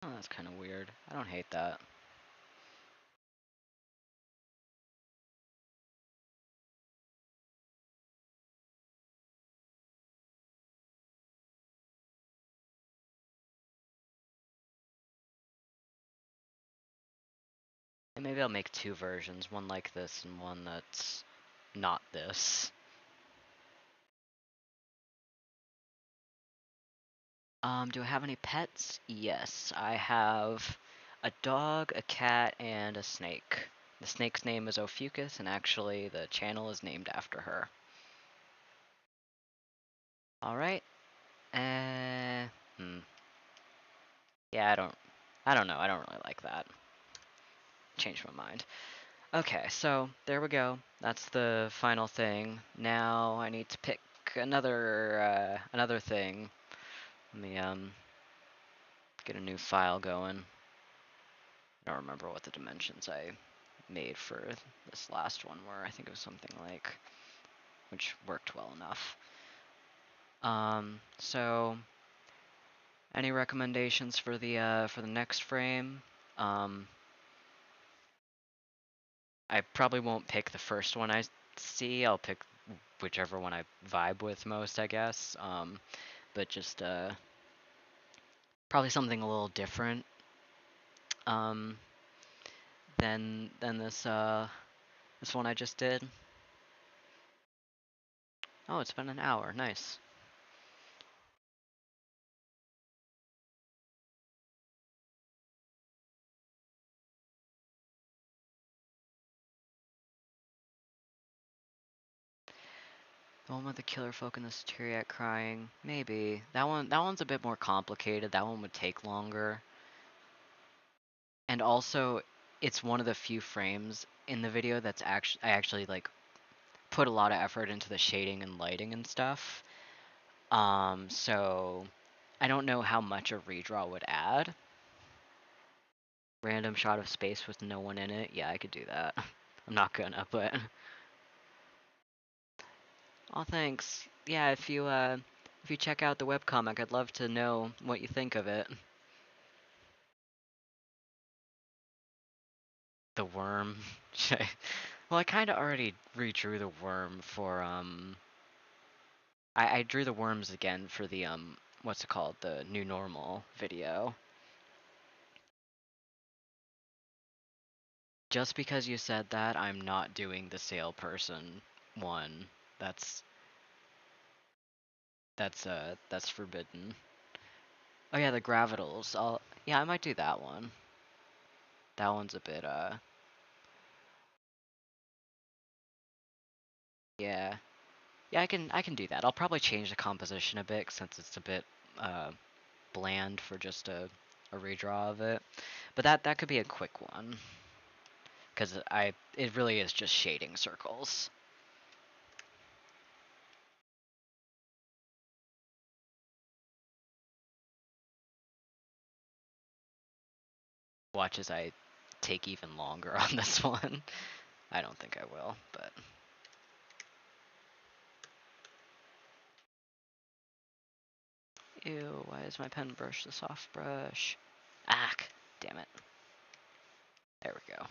oh, that's kind of weird. I don't hate that. And maybe I'll make two versions, one like this and one that's not this. Do I have any pets? Yes, I have a dog, a cat, and a snake. The snake's name is Ophiuchus, and actually the channel is named after her. Alright. Hmm. Yeah, I don't know. I don't really like that. Changed my mind. Okay, so there we go. That's the final thing. Now I need to pick another thing. Let me get a new file going. I don't remember what the dimensions I made for this last one were. I think it was something like, which worked well enough. So any recommendations for the next frame? I probably won't pick the first one I see. I'll pick whichever one I vibe with most, I guess. But just probably something a little different um, than this one I just did. Oh, it's been an hour. Nice. The one with the killer folk and the Satyriac crying. Maybe. That one's a bit more complicated. That one would take longer. And also, it's one of the few frames in the video that's actually like put a lot of effort into the shading and lighting and stuff. So I don't know how much a redraw would add. Random shot of space with no one in it. Yeah, I could do that. I'm not gonna, but oh, thanks. Yeah, if you check out the webcomic, I'd love to know what you think of it. The worm. Well, I kind of already redrew the worm for I drew the worms again for the what's it called, the new normal video. Just because you said that, I'm not doing the salesperson one. That's that's forbidden. Oh yeah, the gravitals. Yeah, I might do that one. That one's a bit yeah. Yeah, I can do that. I'll probably change the composition a bit since it's a bit uh bland for just a redraw of it. But that could be a quick one cuz it really is just shading circles. Watch as I take even longer on this one. I don't think I will, but ew, why is my pen brush the soft brush? Ah, damn it. There we go.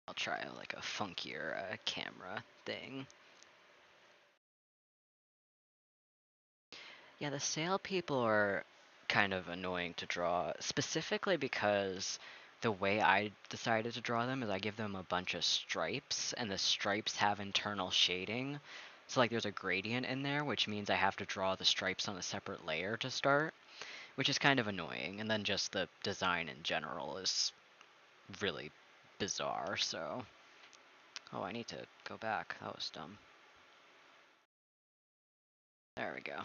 I'll try like a funkier camera thing. Yeah, the sail people are kind of annoying to draw, specifically because the way I decided to draw them is I give them a bunch of stripes, and the stripes have internal shading. So like there's a gradient in there, which means I have to draw the stripes on a separate layer to start, which is kind of annoying. And then just the design in general is really bizarre, so... Oh, I need to go back. That was dumb. There we go.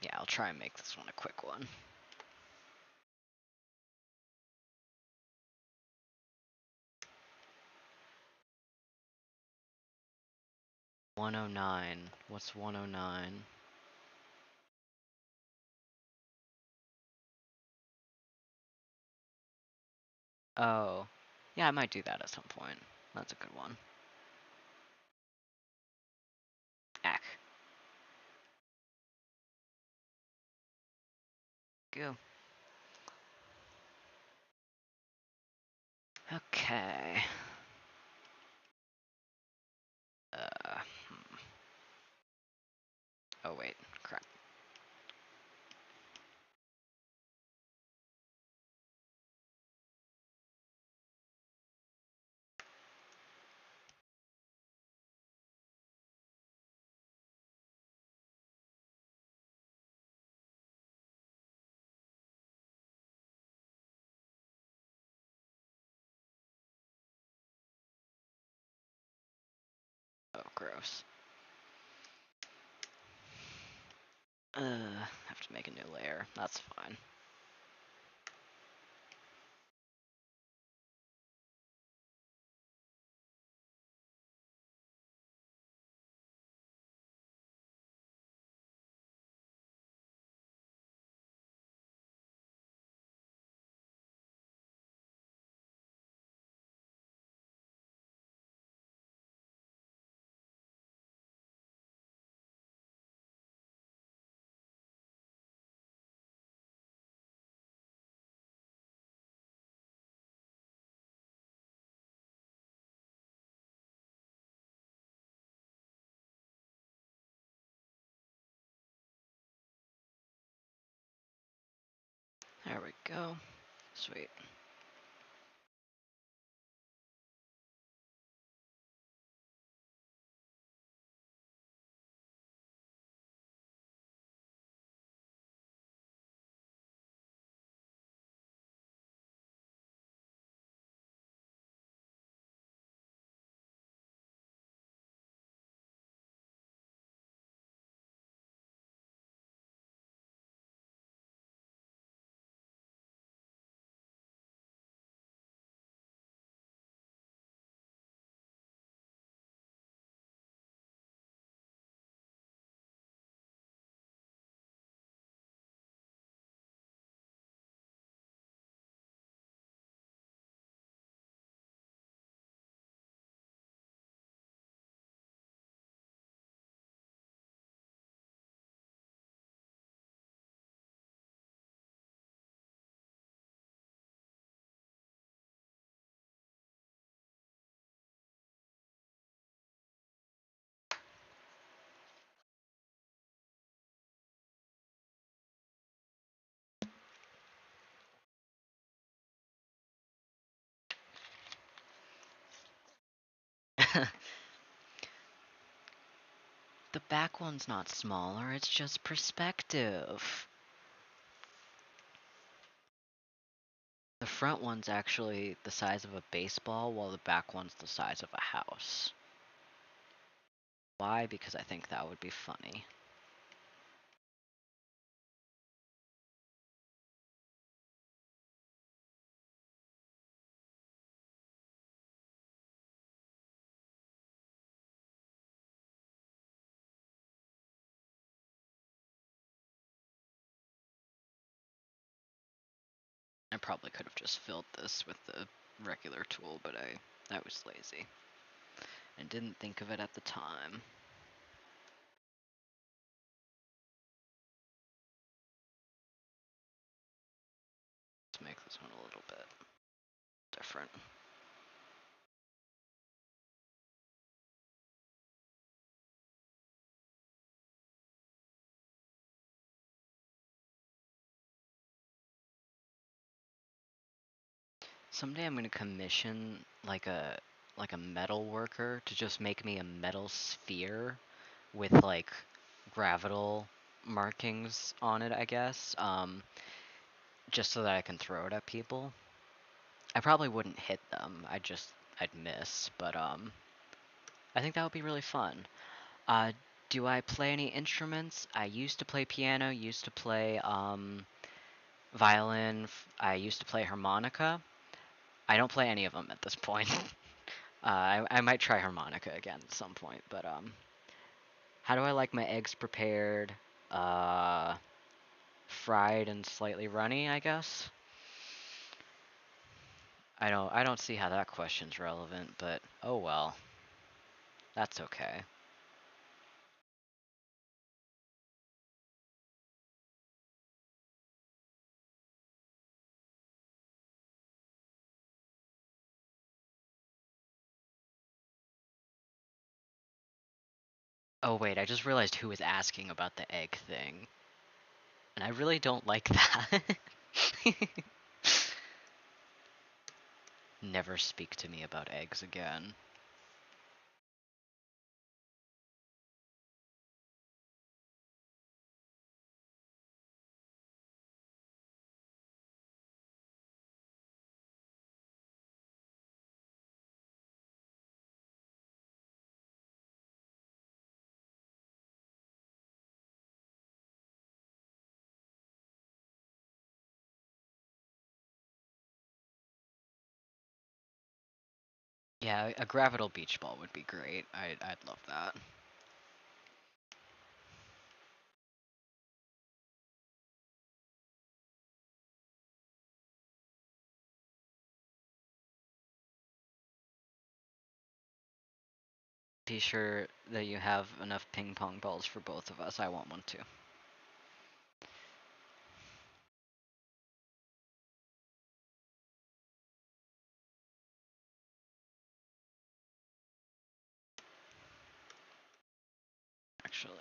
Yeah, I'll try and make this one a quick one. $109. What's $109? Oh. Yeah, I might do that at some point. That's a good one. Ack. Go. Okay. Hmm. Oh, wait. Crap. Oh, gross. Have to make a new layer. That's fine. There we go. Sweet. The back one's not smaller, it's just perspective. The front one's actually the size of a baseball, while the back one's the size of a house. Why? Because I think that would be funny. I probably could have just filled this with the regular tool, but I was lazy and didn't think of it at the time. Let's make this one a little bit different. Someday I'm gonna commission like a metal worker to just make me a metal sphere with like gravital markings on it, I guess. Just so that I can throw it at people. I probably wouldn't hit them. I'd miss, but I think that would be really fun. Uh, do I play any instruments? I used to play piano, used to play violin, I used to play harmonica. I don't play any of them at this point. I might try harmonica again at some point, but how do I like my eggs prepared? Uh, Fried and slightly runny, I guess. I don't see how that question's relevant, but oh well. That's okay. Oh wait, I just realized who was asking about the egg thing. And I really don't like that. Never speak to me about eggs again. Yeah, a gravital beach ball would be great. I'd love that. Be sure that you have enough ping pong balls for both of us. I want one too. Actually.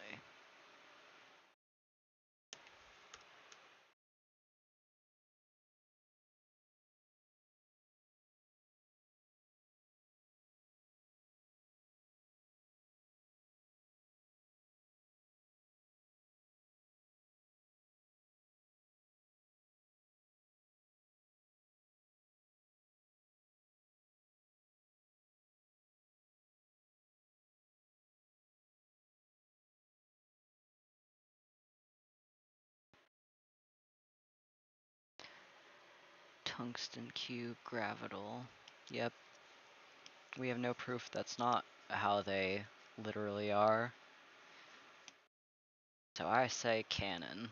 Tungsten cube gravital. Yep. We have no proof that's not how they literally are. So I say cannon.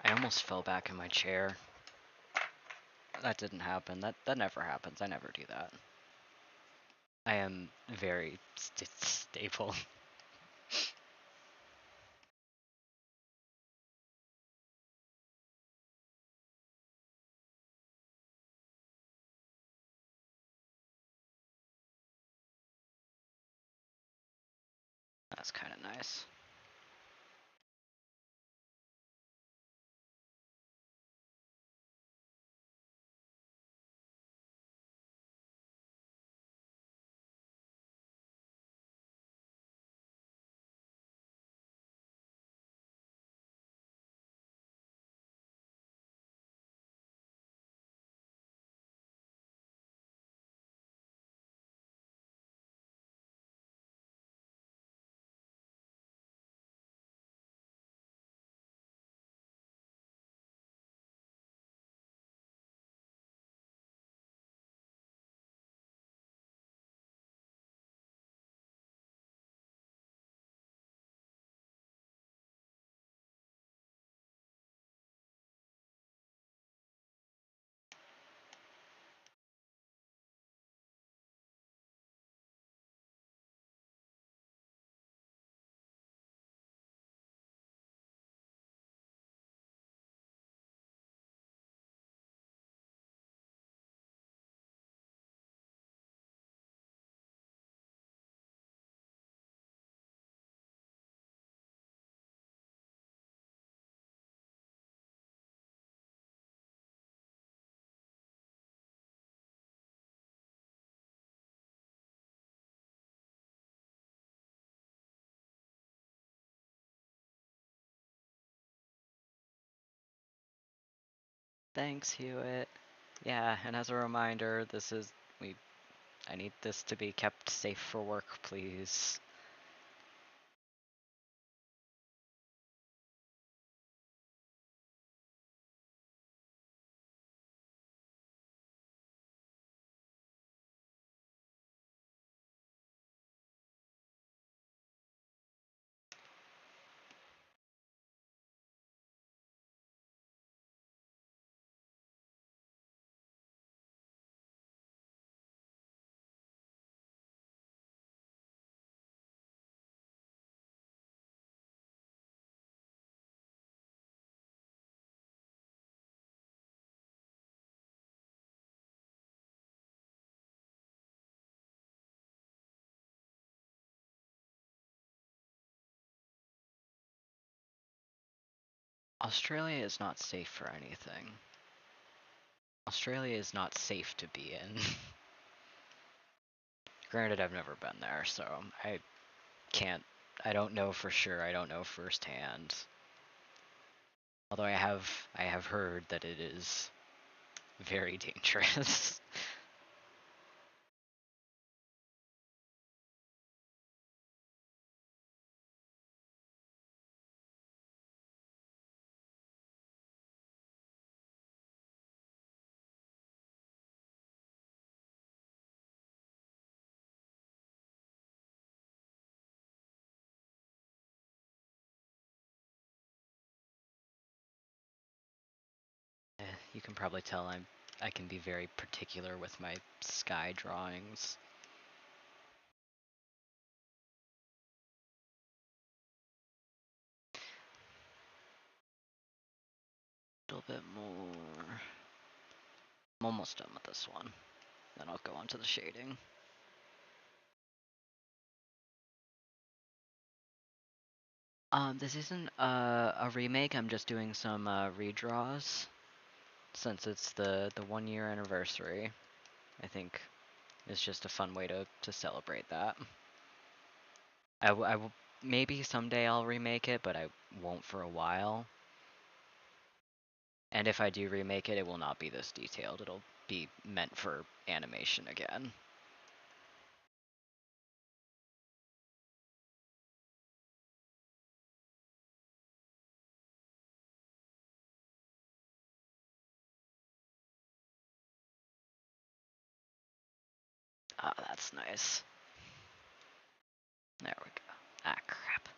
I almost fell back in my chair. That didn't happen. That never happens. I never do that. I am very stable. That's kind of nice. Thanks, Hewitt. Yeah, and as a reminder, I need this to be kept safe for work, please. Australia is not safe for anything. Australia is not safe to be in. Granted, I've never been there, so I can't. I don't know for sure. I don't know firsthand. Although I have heard that it is very dangerous. You can probably tell I can be very particular with my sky drawings. little bit more. I'm almost done with this one. Then I'll go on to the shading. This isn't a remake. I'm just doing some redraws since it's the 1 year anniversary. I think it's just a fun way to celebrate that. I will maybe someday I'll remake it, but I won't for a while. And if I do remake it, it will not be this detailed. It'll be meant for animation again. Ah, that's nice. There we go. Ah, crap.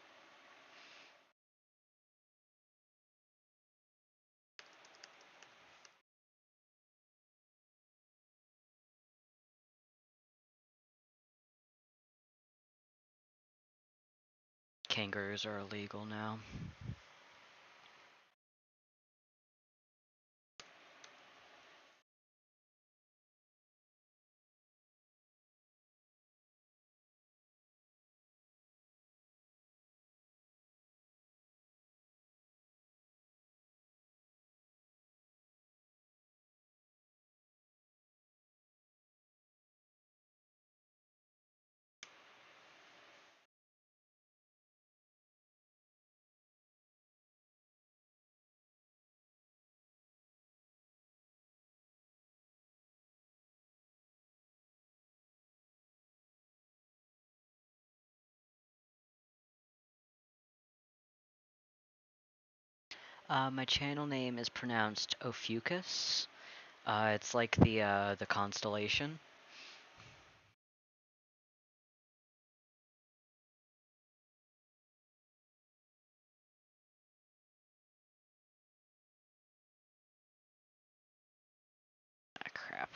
Kangaroos are illegal now. My channel name is pronounced Ophiuchus. It's like the constellation. Ah, crap.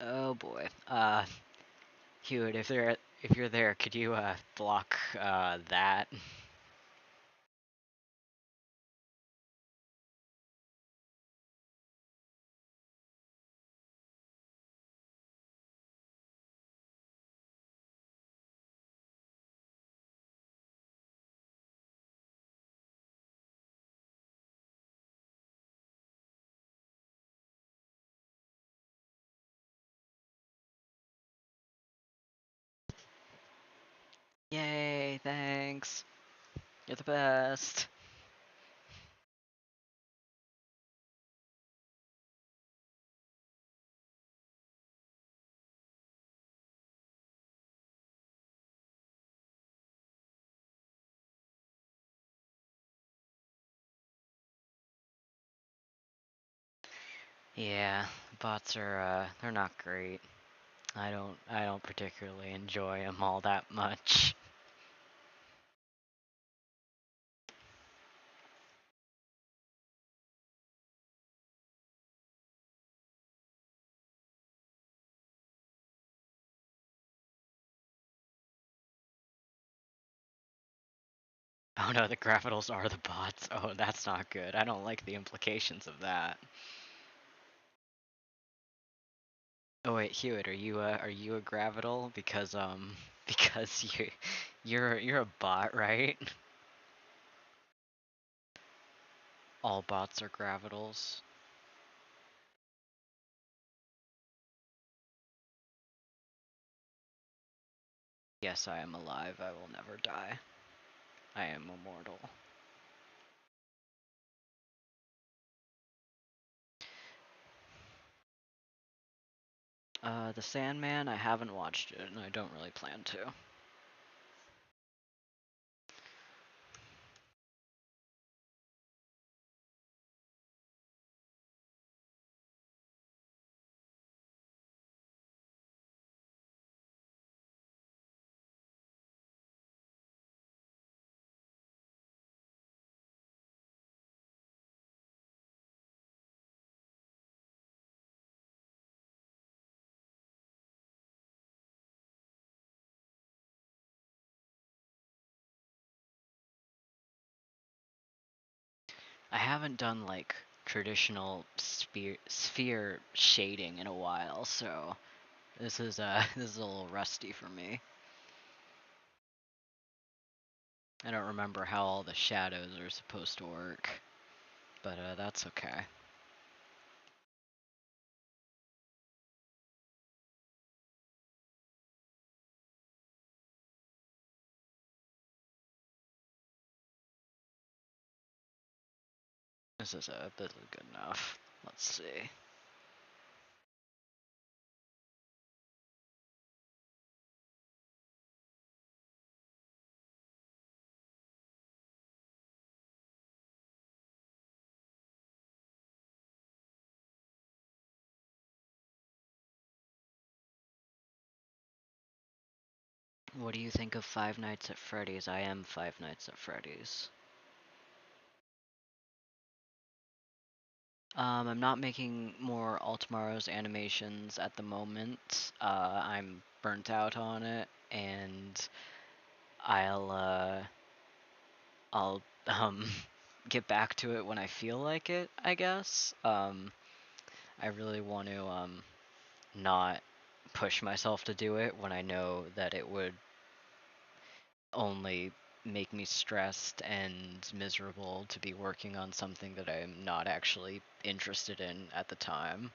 Oh boy. Hewitt, if you're there, could you block that? Yay, thanks. You're the best. Yeah, bots are they're not great. I don't particularly enjoy them all that much. Oh no, the Gravidals are the bots. Oh, that's not good. I don't like the implications of that. Oh wait, Hewitt, are you a Gravidal? Because because you're a bot, right? All bots are Gravidals. Yes, I am alive. I will never die. I am immortal. The Sandman, I haven't watched it, and I don't really plan to. I haven't done like traditional sphere shading in a while, so this is this is a little rusty for me. I don't remember how all the shadows are supposed to work, but that's okay. This is good enough. Let's see. What do you think of Five Nights at Freddy's? I am Five Nights at Freddy's. I'm not making more Altomaro's animations at the moment. I'm burnt out on it, and I'll I'll get back to it when I feel like it, I guess. I really want to not push myself to do it when I know that it would only make me stressed and miserable to be working on something that I'm not actually interested in at the time.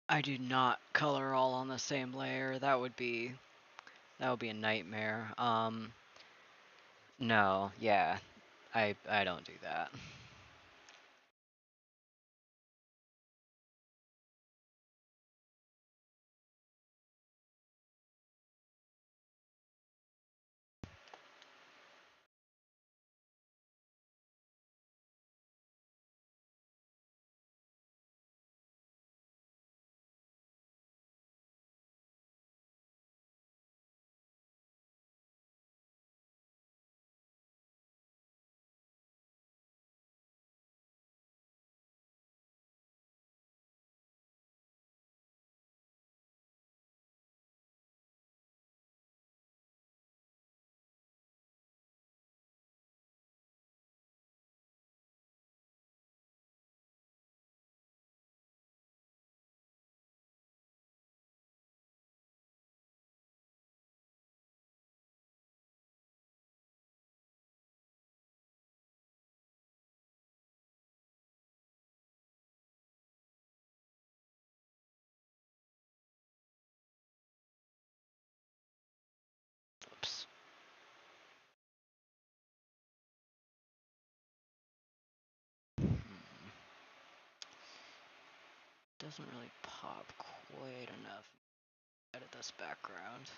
I do not color all on the same layer. That would be a nightmare. No, yeah. I don't do that. doesn't really pop quite enough. Edit this background.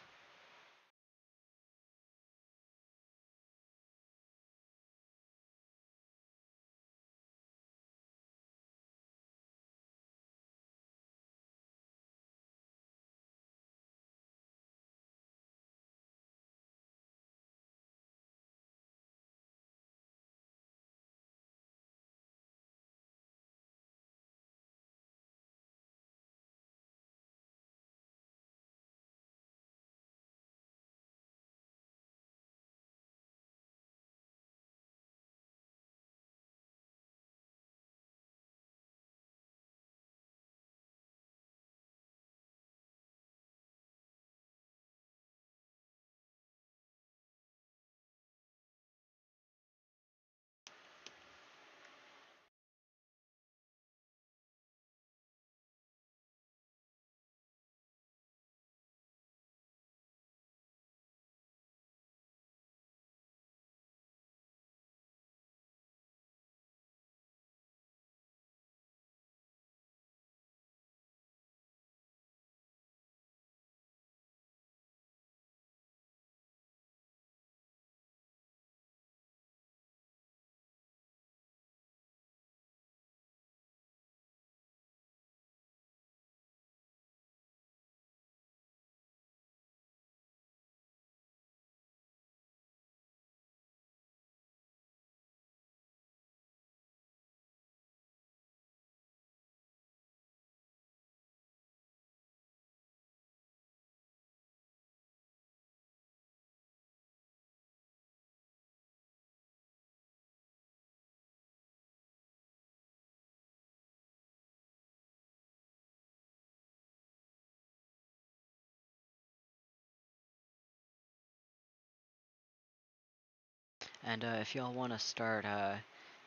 And if y'all want to start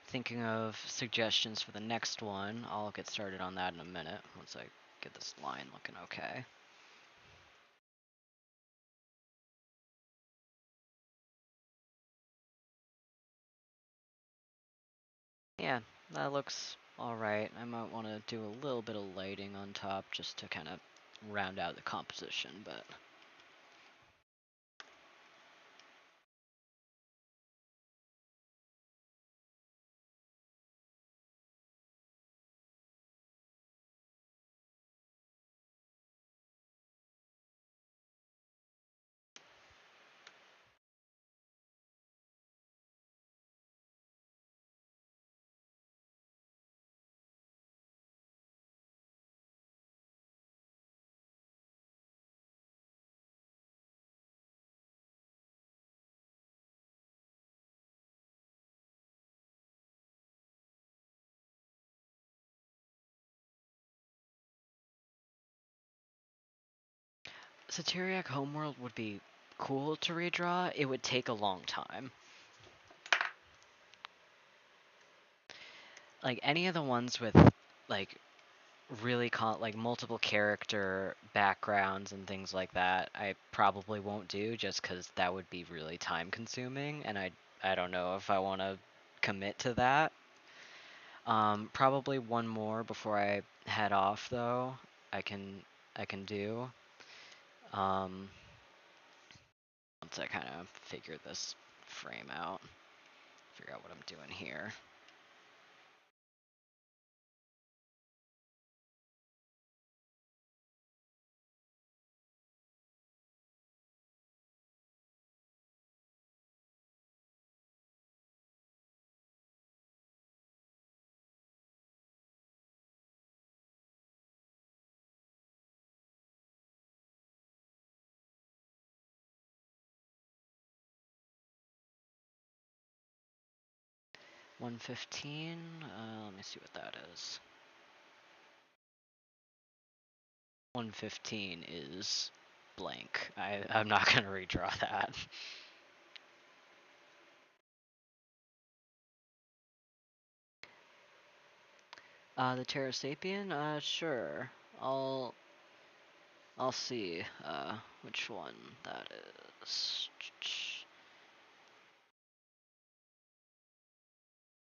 thinking of suggestions for the next one, I'll get started on that in a minute once I get this line looking okay. Yeah, that looks alright. I might want to do a little bit of lighting on top just to kind of round out the composition, but... Satiriac Homeworld would be cool to redraw. It would take a long time. Like, any of the ones with, like, really like multiple character backgrounds and things like that, I probably won't do just because that would be really time consuming, and I don't know if I want to commit to that. Probably one more before I head off though. I can do. Once I kind of figure this frame out, figure out what I'm doing here. $115. Let me see what that is. 115 is blank. I'm not gonna redraw that. The Terrasapien? Sure. I'll see, which one that is.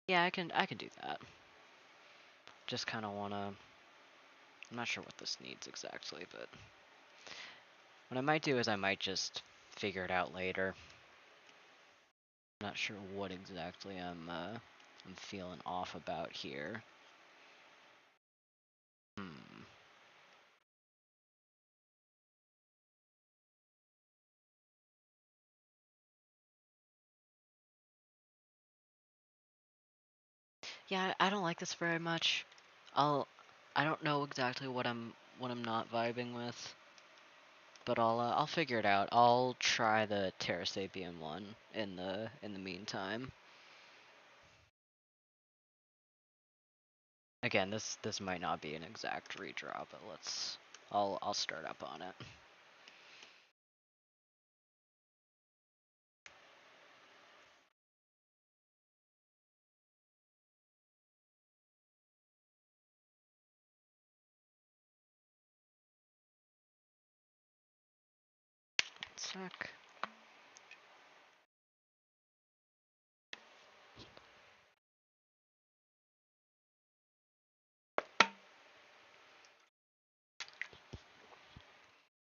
Yeah, I can do that. Just kinda wanna I'm not sure what this needs exactly, but what I might do is I might just figure it out later. I'm not sure what exactly I'm feeling off about here. Hmm. Yeah, I don't like this very much. I'll I don't know exactly what I'm not vibing with, but I'll figure it out. I'll try the Terra Sapien one in the meantime. Again, this might not be an exact redraw, but I'll start up on it. Sec.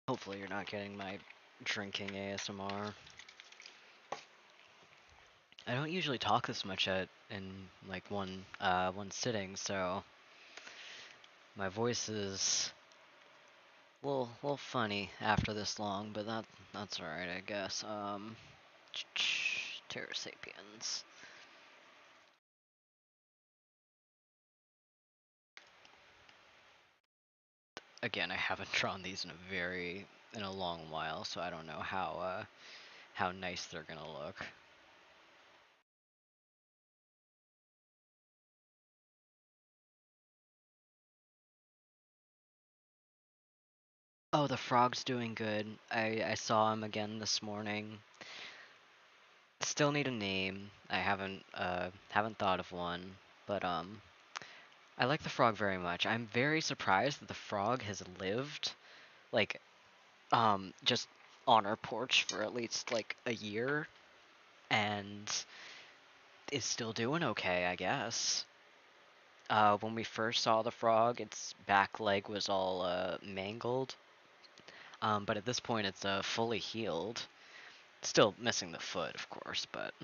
Hopefully you're not getting my drinking ASMR. I don't usually talk this much in like one sitting, so my voice is a little funny after this long, but that's alright, I guess. Terra Sapiens. Again, I haven't drawn these in a long while, so I don't know how nice they're gonna look. Oh, the frog's doing good. I saw him again this morning. Still need a name. I haven't thought of one, but I like the frog very much. I'm very surprised that the frog has lived like just on our porch for at least like a year and is still doing okay, I guess. When we first saw the frog, its back leg was all mangled, but at this point it's fully healed. Still missing the foot, of course, but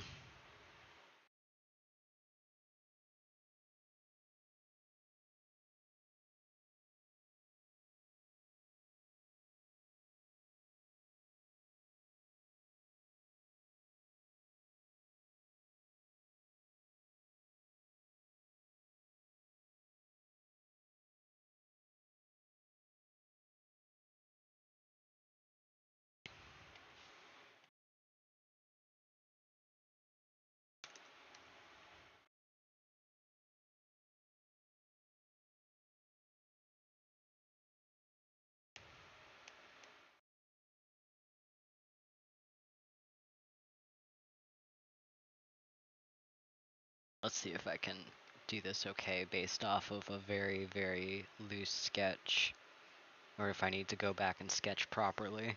let's see if I can do this okay based off of a very, very loose sketch, or if I need to go back and sketch properly.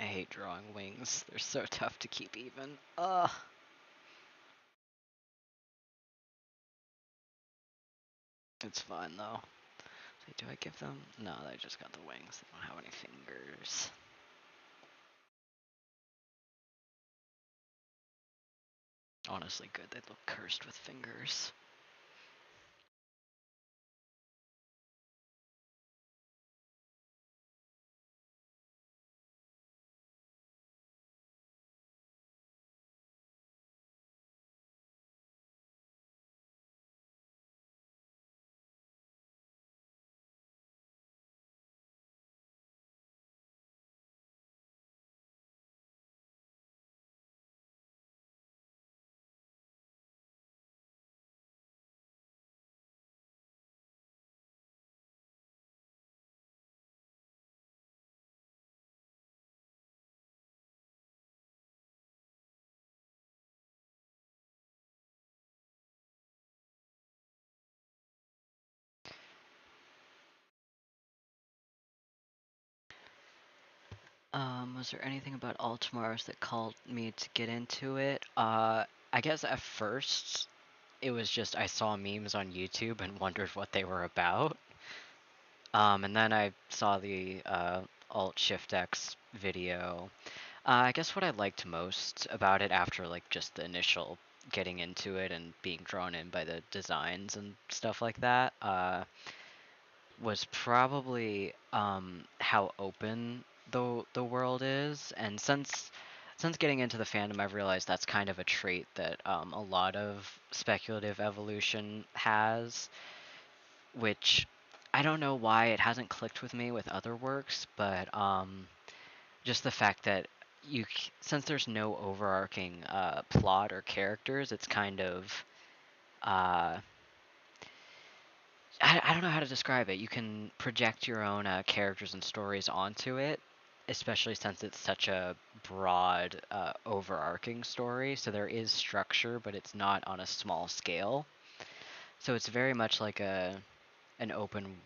I hate drawing wings. They're so tough to keep even. Ugh. It's fine though. Do I give them? No, they just got the wings. They don't have any fingers. Honestly, good. They look cursed with fingers. Was there anything about Altamars that called me to get into it? I guess at first it was just I saw memes on YouTube and wondered what they were about. And then I saw the Alt Shift X video. I guess what I liked most about it after like just the initial getting into it and being drawn in by the designs and stuff like that, was probably how open the world is, and since getting into the fandom, I've realized that's kind of a trait that a lot of speculative evolution has, which I don't know why it hasn't clicked with me with other works, but just the fact that since there's no overarching plot or characters, it's kind of uh, I don't know how to describe it. You can project your own characters and stories onto it, especially since it's such a broad, overarching story. So there is structure, but it's not on a small scale. So it's very much like an open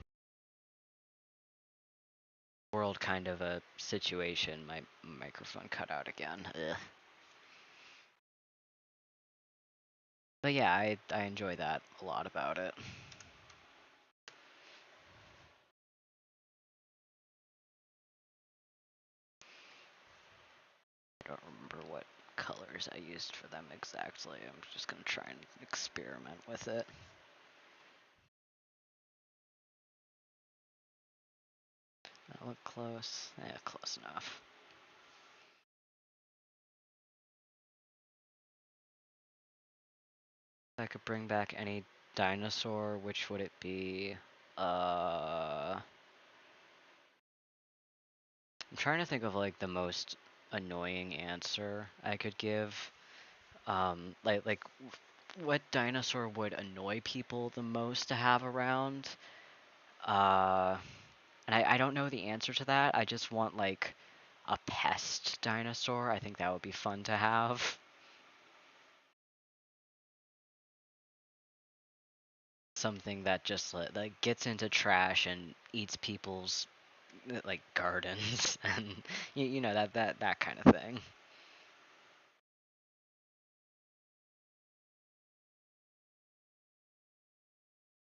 world kind of a situation. My microphone cut out again. Ugh. But yeah, I enjoy that a lot about it. I don't remember what colors I used for them exactly. I'm just gonna try and experiment with it. That look close. Yeah, close enough. If I could bring back any dinosaur, which would it be? I'm trying to think of like the most annoying answer I could give. Like what dinosaur would annoy people the most to have around? Uh, and I don't know the answer to that. I just want like a pest dinosaur. I think that would be fun to have. Something that just like gets into trash and eats people's like gardens and you know that kind of thing.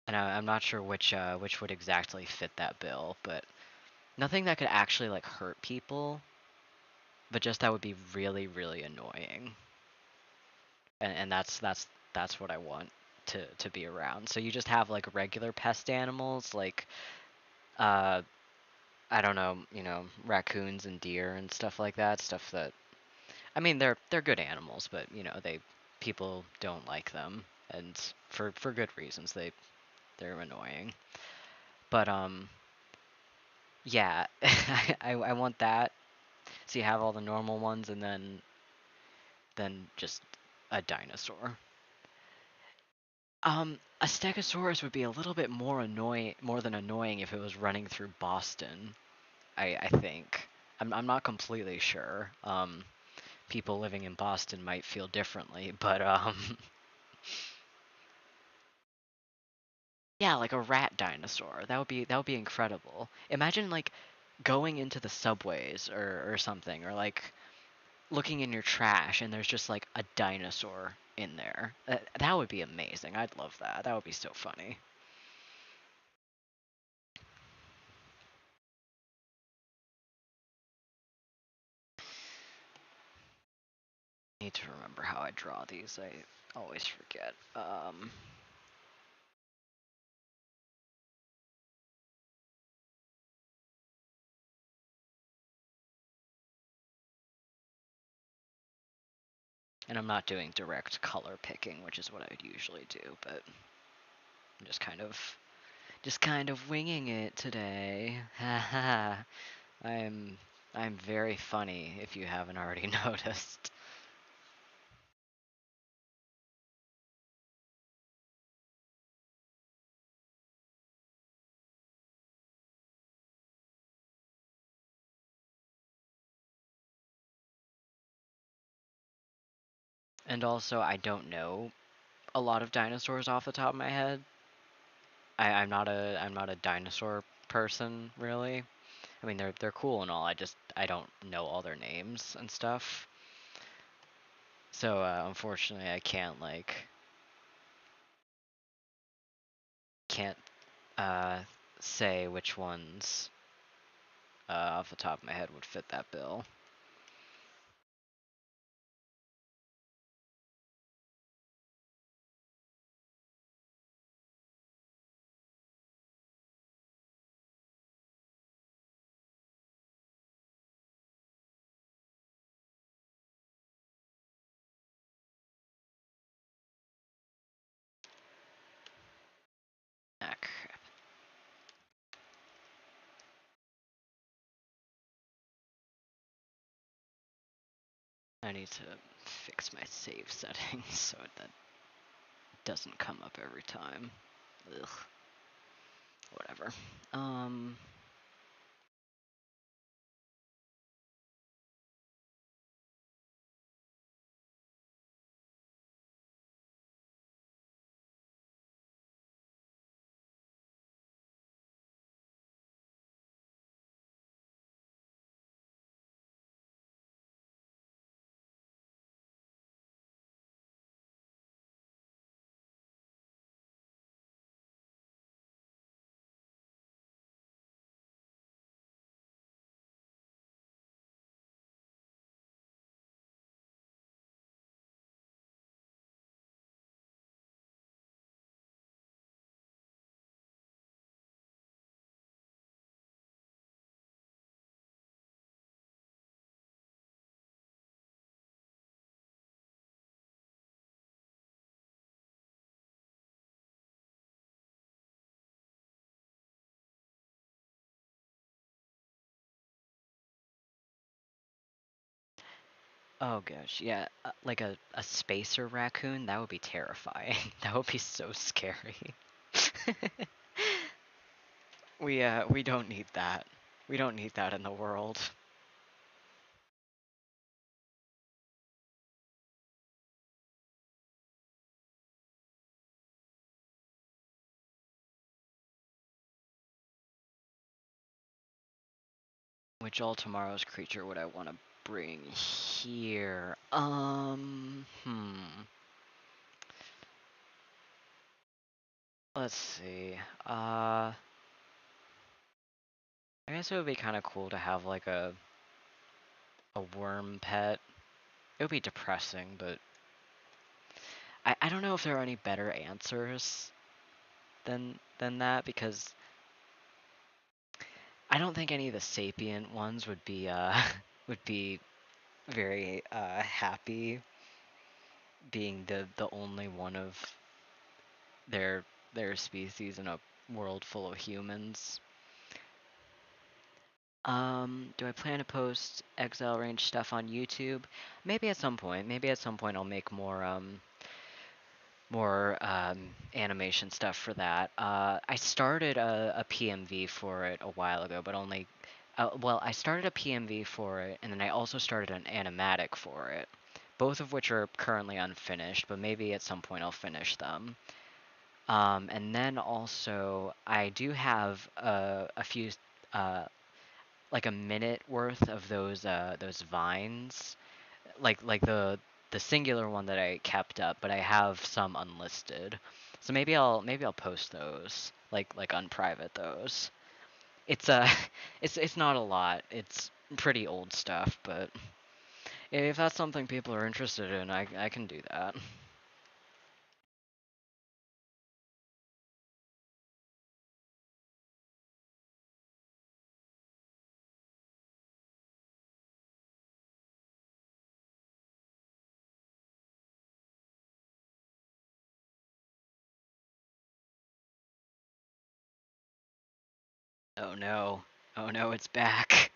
And I'm not sure which would exactly fit that bill, but nothing that could actually like hurt people, but just that would be really annoying. And that's what I want to be around. So you just have like regular pest animals like uh I don't know, raccoons and deer and stuff like that, stuff that I mean they're good animals, but they people don't like them and for good reasons. They're annoying. But yeah, I want that. So you have all the normal ones and then just a dinosaur. A Stegosaurus would be a little bit more than annoying if it was running through Boston. I think. I'm not completely sure. People living in Boston might feel differently, but yeah, like a rat dinosaur. That would be incredible. Imagine like going into the subways or something, or like looking in your trash and there's just like a dinosaur in there. That would be amazing. I'd love that. That would be so funny. I need to remember how I draw these. I always forget. And I'm not doing direct color picking, which is what I would usually do, but I'm just kind of winging it today. Haha. I'm I'm very funny if you haven't already noticed. And also, I don't know a lot of dinosaurs off the top of my head. I'm not a dinosaur person really. I mean they're cool and all. I don't know all their names and stuff. So unfortunately I can't uh say which ones off the top of my head would fit that bill. Ah, crap. I need to fix my save settings so that doesn't come up every time. Ugh. Whatever. Um oh gosh, yeah, like a spacer raccoon, that would be terrifying. That would be so scary. We don't need that. We don't need that in the world. Which all tomorrow's creature would I want to bring here? Let's see. I guess it would be kind of cool to have like a worm pet. It would be depressing, but I don't know if there are any better answers than that because I don't think any of the sapient ones would be would be very happy being the only one of their their species in a world full of humans. Do I plan to post Exile Range stuff on YouTube? Maybe at some point. Maybe at some point I'll make more animation stuff for that. I started a PMV for it a while ago, but only well, I started a PMV for it, and then I also started an animatic for it, both of which are currently unfinished, but maybe at some point I'll finish them. And then also I do have a few uh, like a minute worth of those vines, like the singular one that I kept up, but I have some unlisted. So maybe I'll post those, like unprivate those. It's it's not a lot. It's pretty old stuff, but if that's something people are interested in, I can do that. Oh no. Oh no, it's back.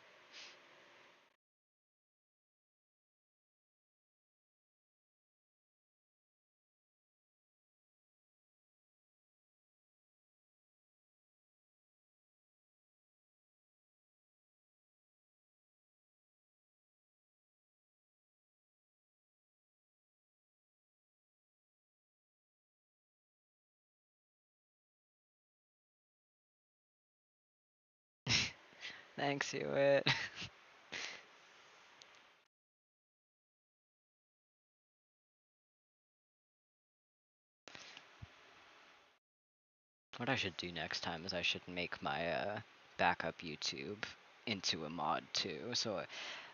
Thanks, Hewitt. What I should do next time is I should make my backup YouTube into a mod too. So,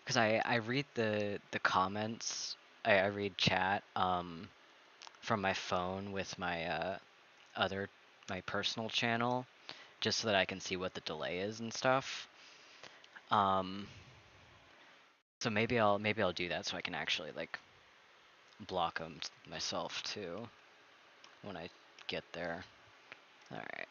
because I read the comments, I read chat from my phone with my other my personal channel, just so that I can see what the delay is and stuff. Um, so maybe I'll do that so I can actually like block them myself too when I get there. All right.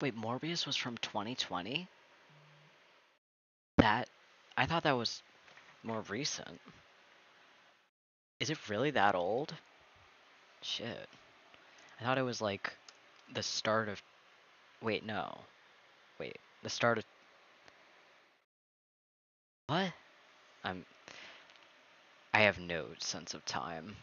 Wait, Morbius was from 2020? That I thought that was more recent. Is it really that old? Shit. I thought it was like the start of. Wait, no. Wait, the start of. What? I'm. I have no sense of time.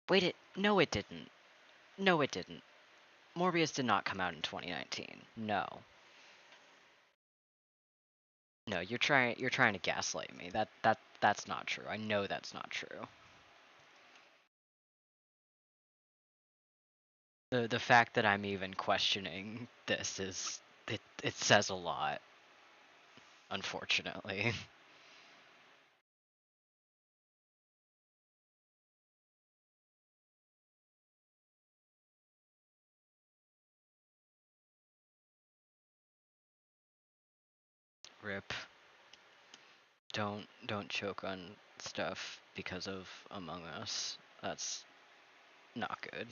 Wait, no, it didn't. No, it didn't. Morbius did not come out in 2019. No. No, you're trying to gaslight me. That's not true. I know that's not true. The fact that I'm even questioning this is it says a lot, unfortunately. Rip. Don't choke on stuff because of Among Us. That's not good.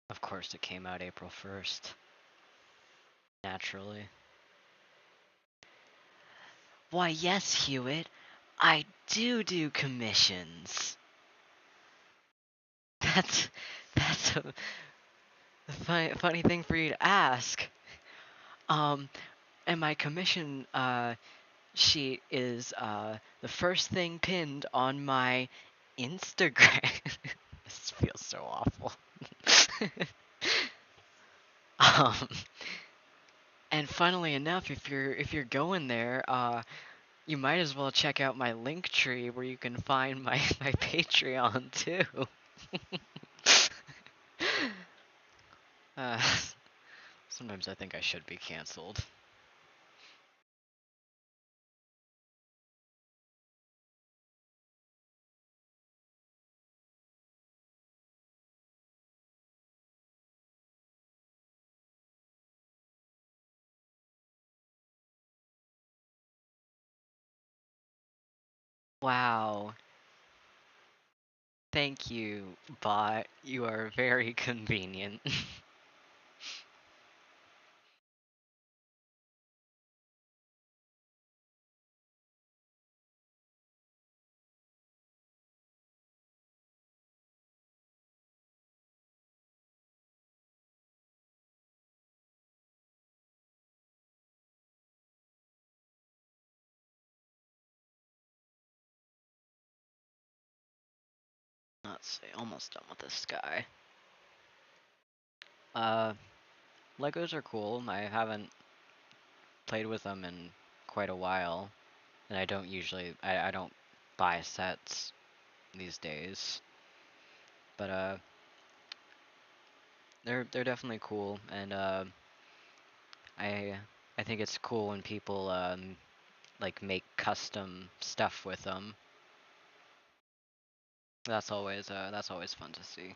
Of course it came out April 1st. Naturally. Why, yes, Hewitt. I do commissions. That's that's a funny thing for you to ask. Um, and my commission sheet is the first thing pinned on my Instagram. This feels so awful. um, and funnily enough, if you're going there, you might as well check out my link tree where you can find my my Patreon too. uh, Sometimes I think I should be canceled. Wow. Thank you, bot. You are very convenient. Let's see, almost done with this guy. Uh, Legos are cool. I haven't played with them in quite a while, and I don't usually, I don't buy sets these days. But they're definitely cool, and I I think it's cool when people like make custom stuff with them. That's always fun to see.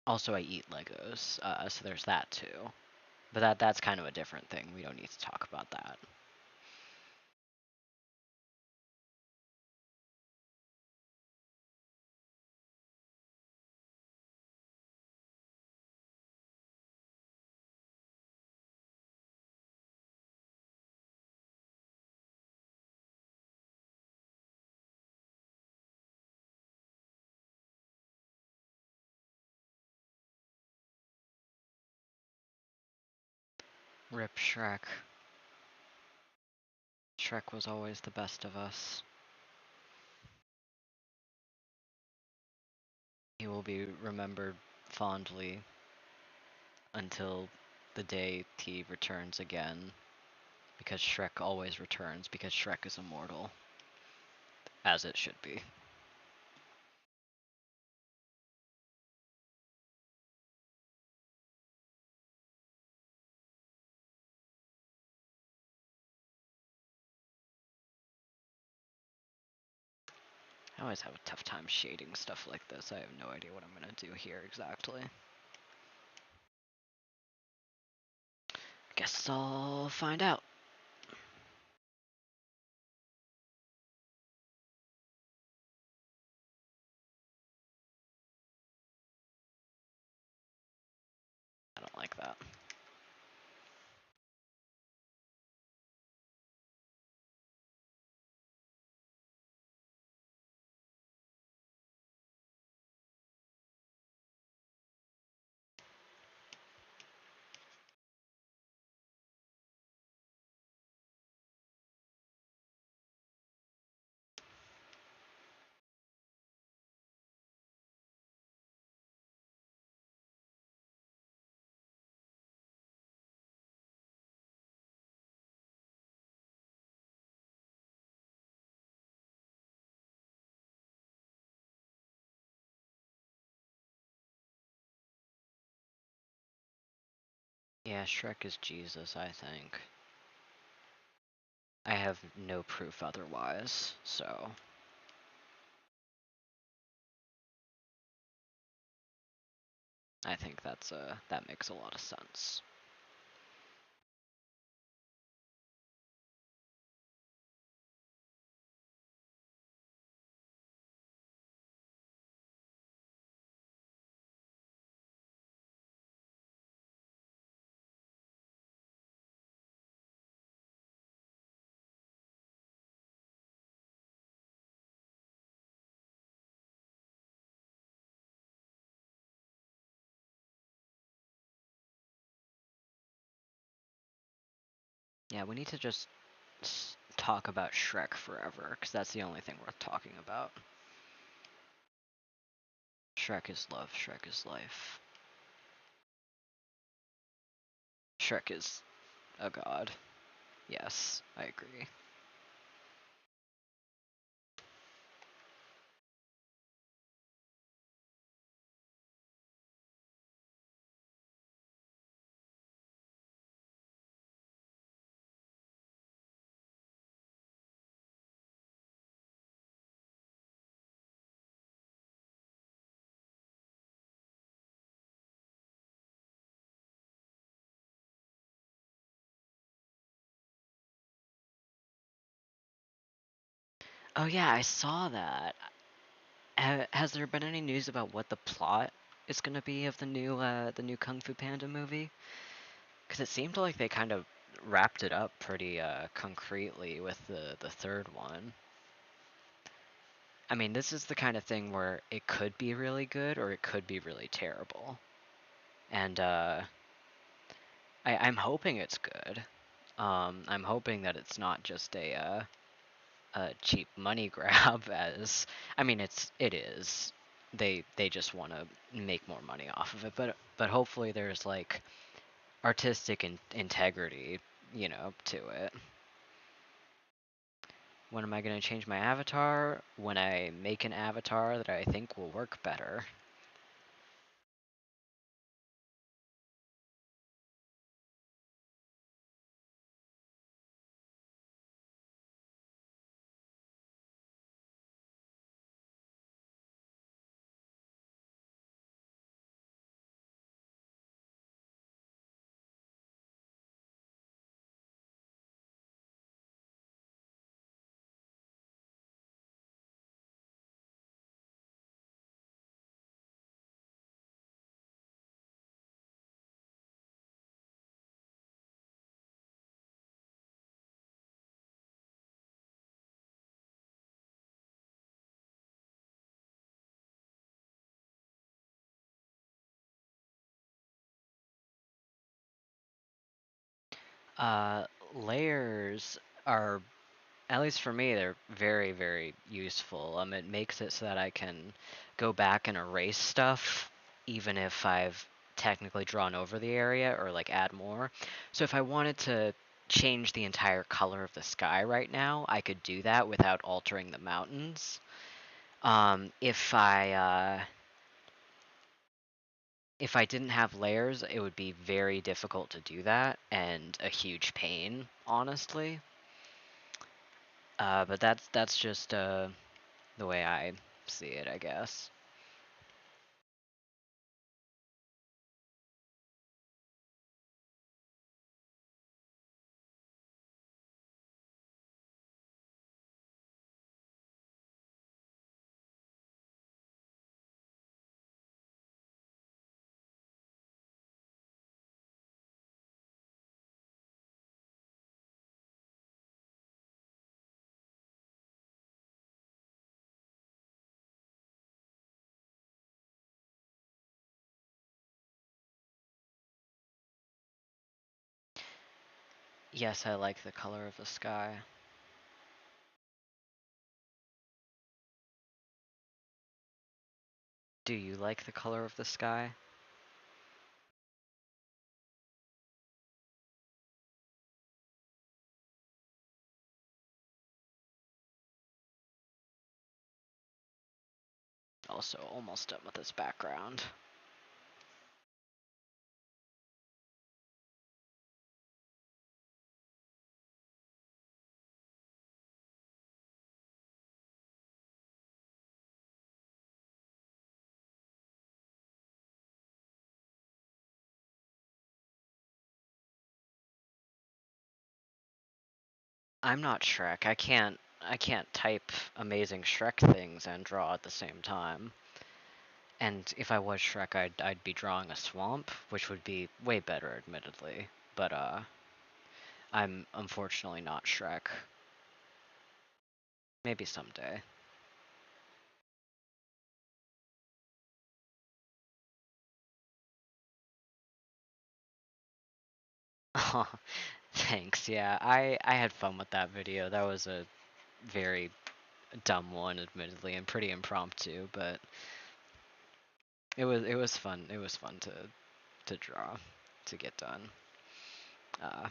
Also, I eat Legos, so there's that too. But that's kind of a different thing. We don't need to talk about that. Rip Shrek. Shrek was always the best of us. He will be remembered fondly until the day he returns again. Because Shrek always returns, because Shrek is immortal. As it should be. I always have a tough time shading stuff like this. I have no idea what I'm gonna do here exactly. Guess I'll find out. I don't like that. Yeah, Shrek is Jesus, I think. I have no proof otherwise, so... I think that makes a lot of sense. Yeah, we need to just talk about Shrek forever, because that's the only thing worth talking about. Shrek is love, Shrek is life. Shrek is a god. Yes, I agree. Oh yeah, I saw that. Has there been any news about what the plot is gonna be of the new Kung Fu Panda movie? Because it seemed like they kind of wrapped it up pretty concretely with the third one. I mean, this is the kind of thing where it could be really good or it could be really terrible, and I'm hoping it's good. I'm hoping that it's not just a cheap money grab. As I mean, it is. They just want to make more money off of it, but hopefully there's like artistic integrity, to it. When am I going to change my avatar? When I make an avatar that I think will work better. Uh, Layers are, at least for me, they're very, very useful. It makes it so that I can go back and erase stuff, even if I've technically drawn over the area or like add more. So if I wanted to change the entire color of the sky right now, I could do that without altering the mountains. If I didn't have layers, it would be very difficult to do that and a huge pain, honestly. But that's just the way I see it, I guess. Yes, I like the color of the sky. Do you like the color of the sky? Also, almost done with this background. I'm not Shrek. I can't type amazing Shrek things and draw at the same time. And if I was Shrek, I'd be drawing a swamp, which would be way better, admittedly. But I'm unfortunately not Shrek. Maybe someday. Thanks. Yeah, I had fun with that video. That was a very dumb one, admittedly, and pretty impromptu, but it was fun. It was fun to draw, to get done. Uh,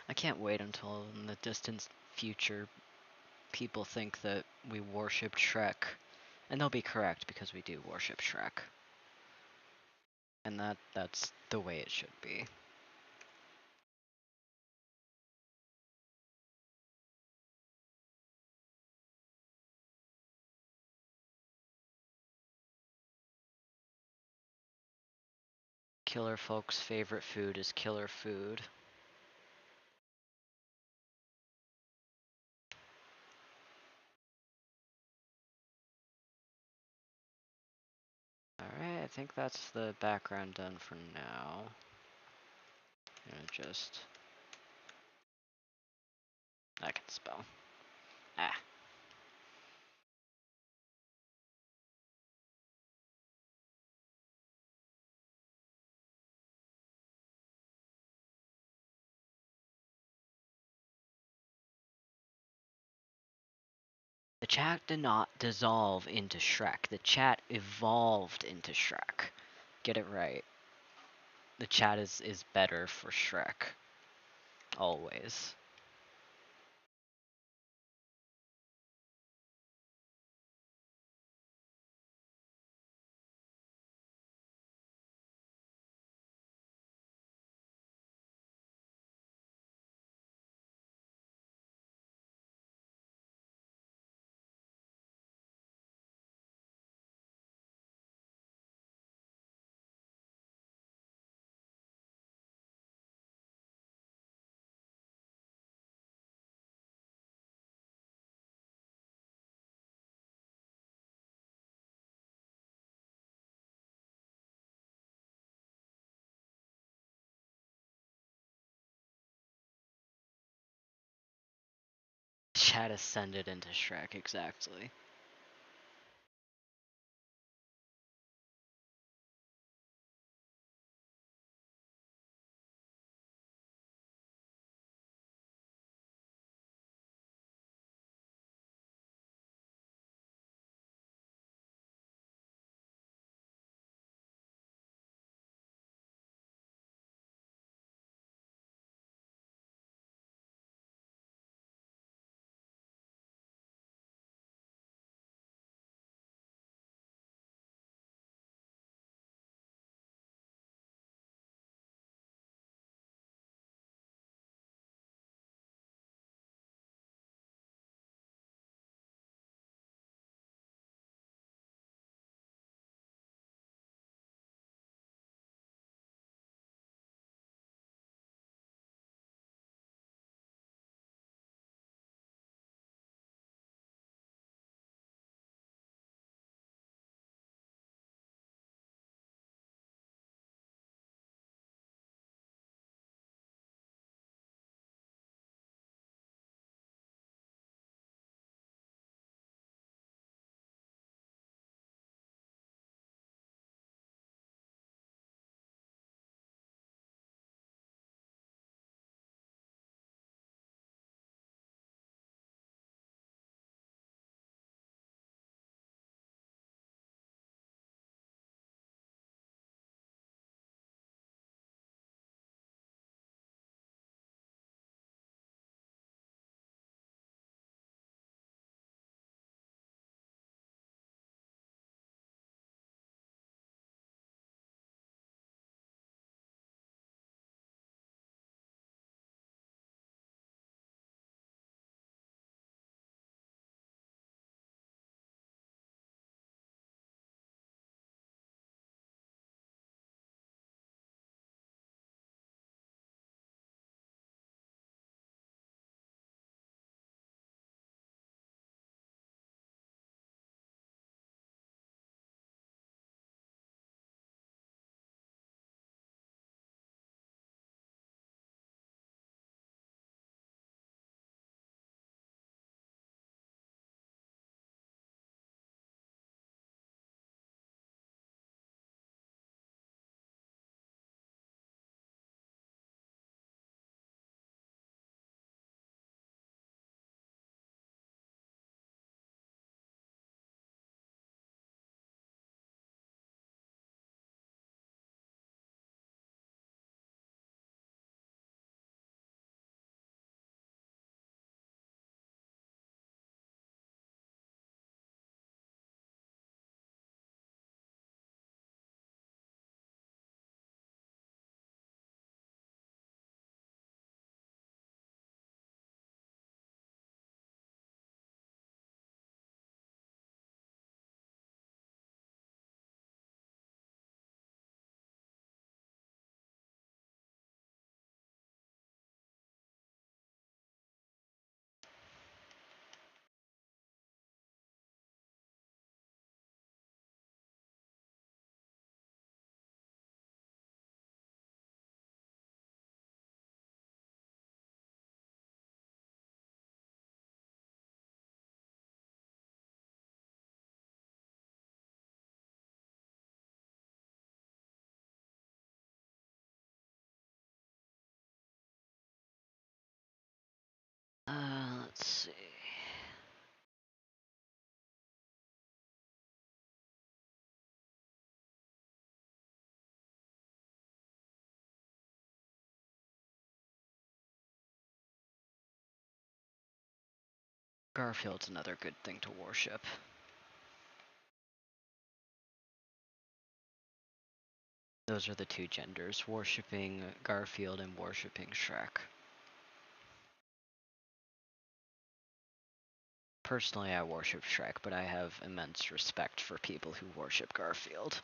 I can't wait until in the distant future people think that we worship Shrek, and they'll be correct because we do worship Shrek, and that's the way it should be. Killer folks' favorite food is killer food. Alright, I think that's the background done for now. I'm gonna just... I can spell. Ah. chat did not dissolve into Shrek. The chat evolved into Shrek. Get it right. The chat is better for Shrek. Always. Chat ascended into Shrek, exactly. Garfield's another good thing to worship. Those are the two genders, worshipping Garfield and worshipping Shrek. Personally, I worship Shrek, but I have immense respect for people who worship Garfield.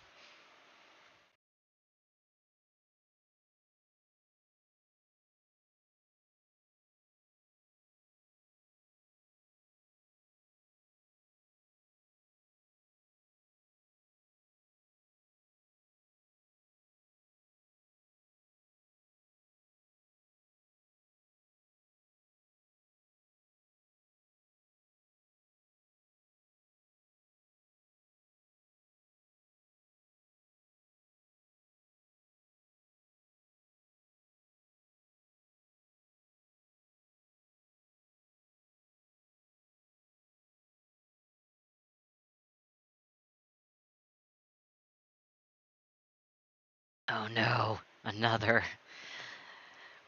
Oh no, another.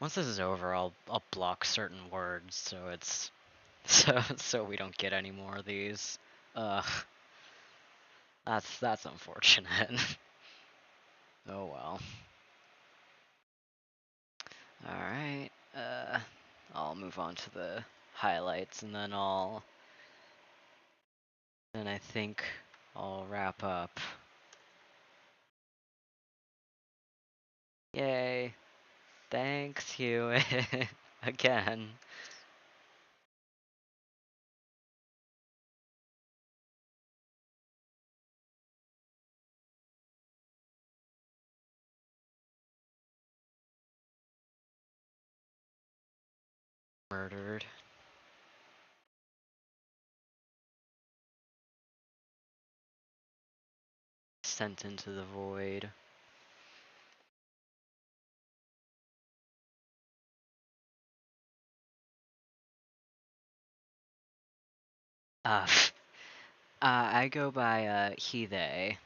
Once this is over, I'll block certain words so it's so we don't get any more of these. Ugh, that's unfortunate. Oh well. All right. I'll move on to the highlights, and then I think I'll wrap up. Yay! Thanks, Hugh. Again. Murdered. Sent into the void. Uh, I go by he, they,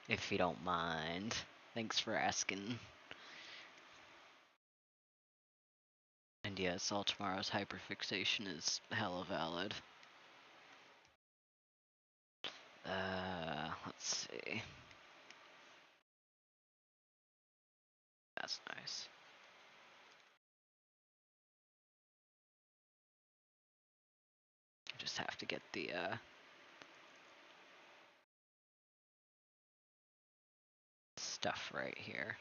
if you don't mind. Thanks for asking. And yes, all tomorrow's hyperfixation is hella valid. Let's see. That's nice. I just have to get the stuff right here.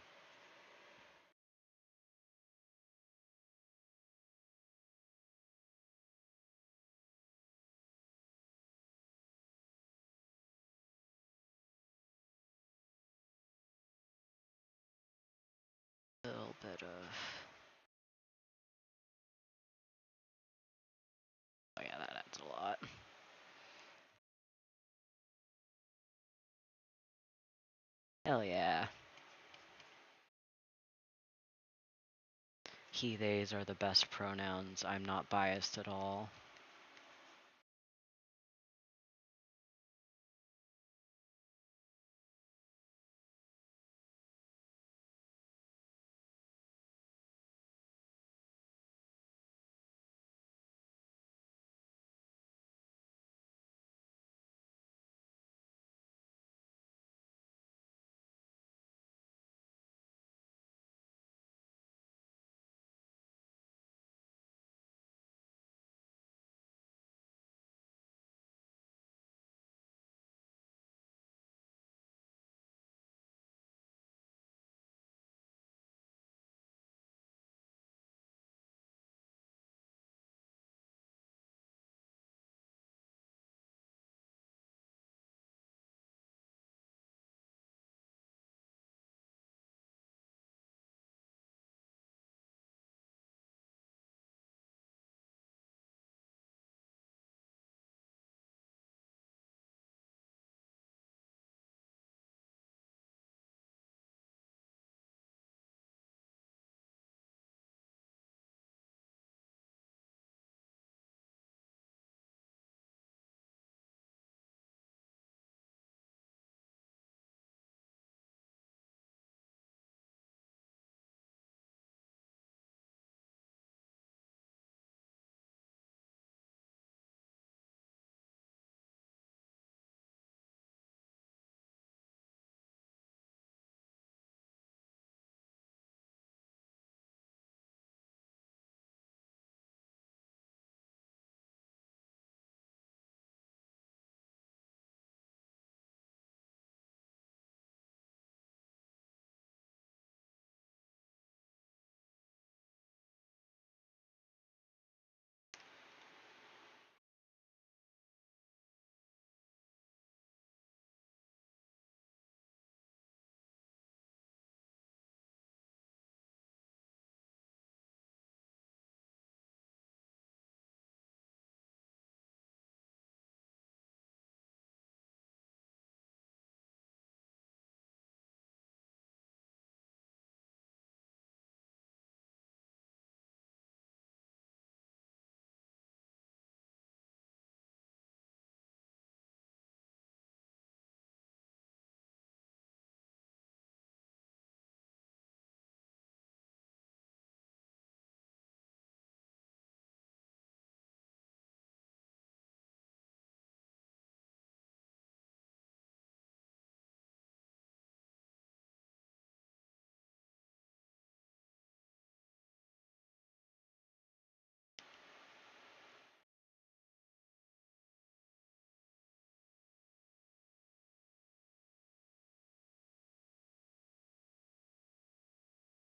A little bit of... Oh yeah, that adds a lot. Hell yeah. He, theys are the best pronouns. I'm not biased at all.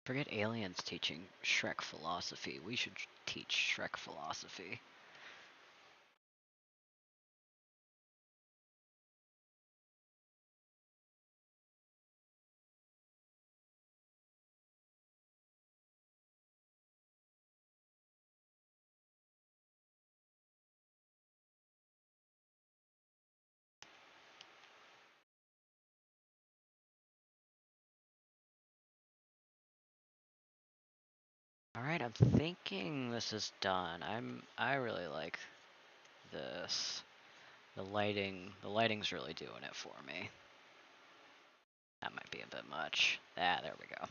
Forget aliens teaching Shrek philosophy. We should teach Shrek philosophy. Alright, I'm thinking this is done. I really like this. The lighting's really doing it for me. That might be a bit much. Ah, there we go.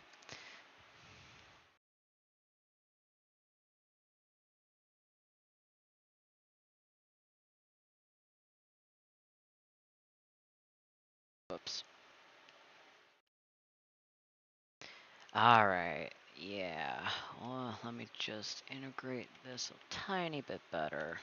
Whoops. Alright, yeah. Well, let me just integrate this a tiny bit better.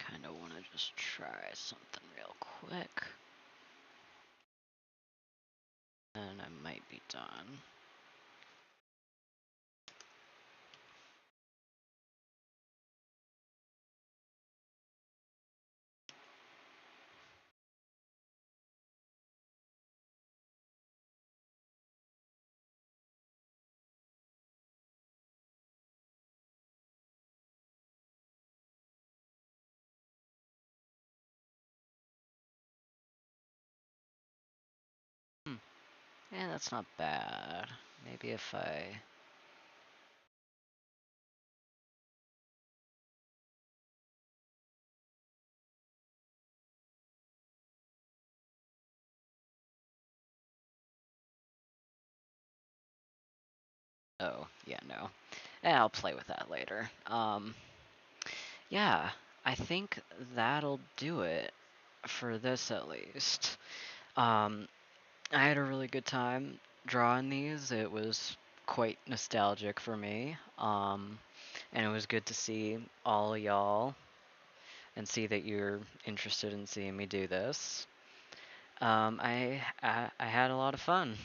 Kinda wanna just try something real quick. And I might be done. Hmm. Yeah, that's not bad. Maybe if I... Oh, yeah, no. Yeah, I'll play with that later. Yeah, I think that'll do it for this at least. Um, I had a really good time drawing these. It was quite nostalgic for me. And it was good to see all y'all and see that you're interested in seeing me do this. I had a lot of fun,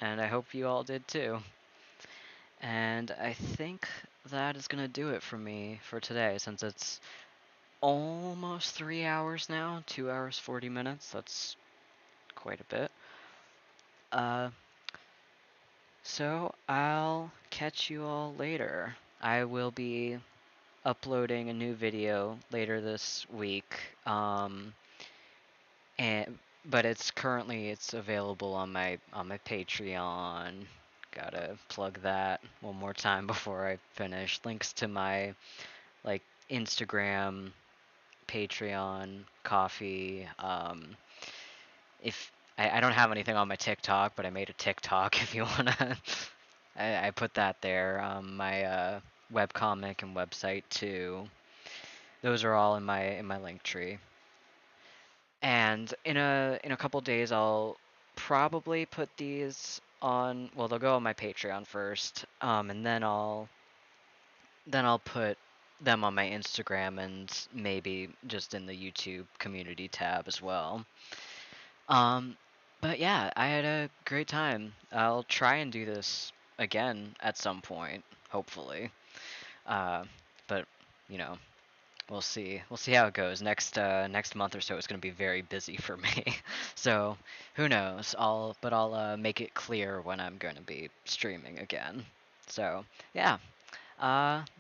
and I hope you all did too. And I think that is gonna do it for me for today, since it's almost 3 hours now, 2 hours 40 minutes. That's quite a bit. Uh, so I'll catch you all later. I will be uploading a new video later this week. And but it's available on my Patreon. Gotta plug that one more time before I finish. Links to my like Instagram, Patreon, Coffee. If I don't have anything on my TikTok, but I made a TikTok if you wanna. I put that there. My webcomic and website too. Those are all in my link tree. And in a couple days, I'll probably put these on. Well, they'll go on my Patreon first, and then I'll put them on my Instagram and maybe just in the YouTube community tab as well. Um, but yeah, I had a great time. I'll try and do this again at some point, hopefully. Uh, but you know, we'll see. We'll see how it goes. Next month or so is going to be very busy for me. So who knows? I'll make it clear when I'm going to be streaming again. So yeah,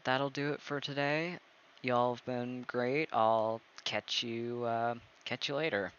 that'll do it for today. Y'all have been great. I'll catch you later.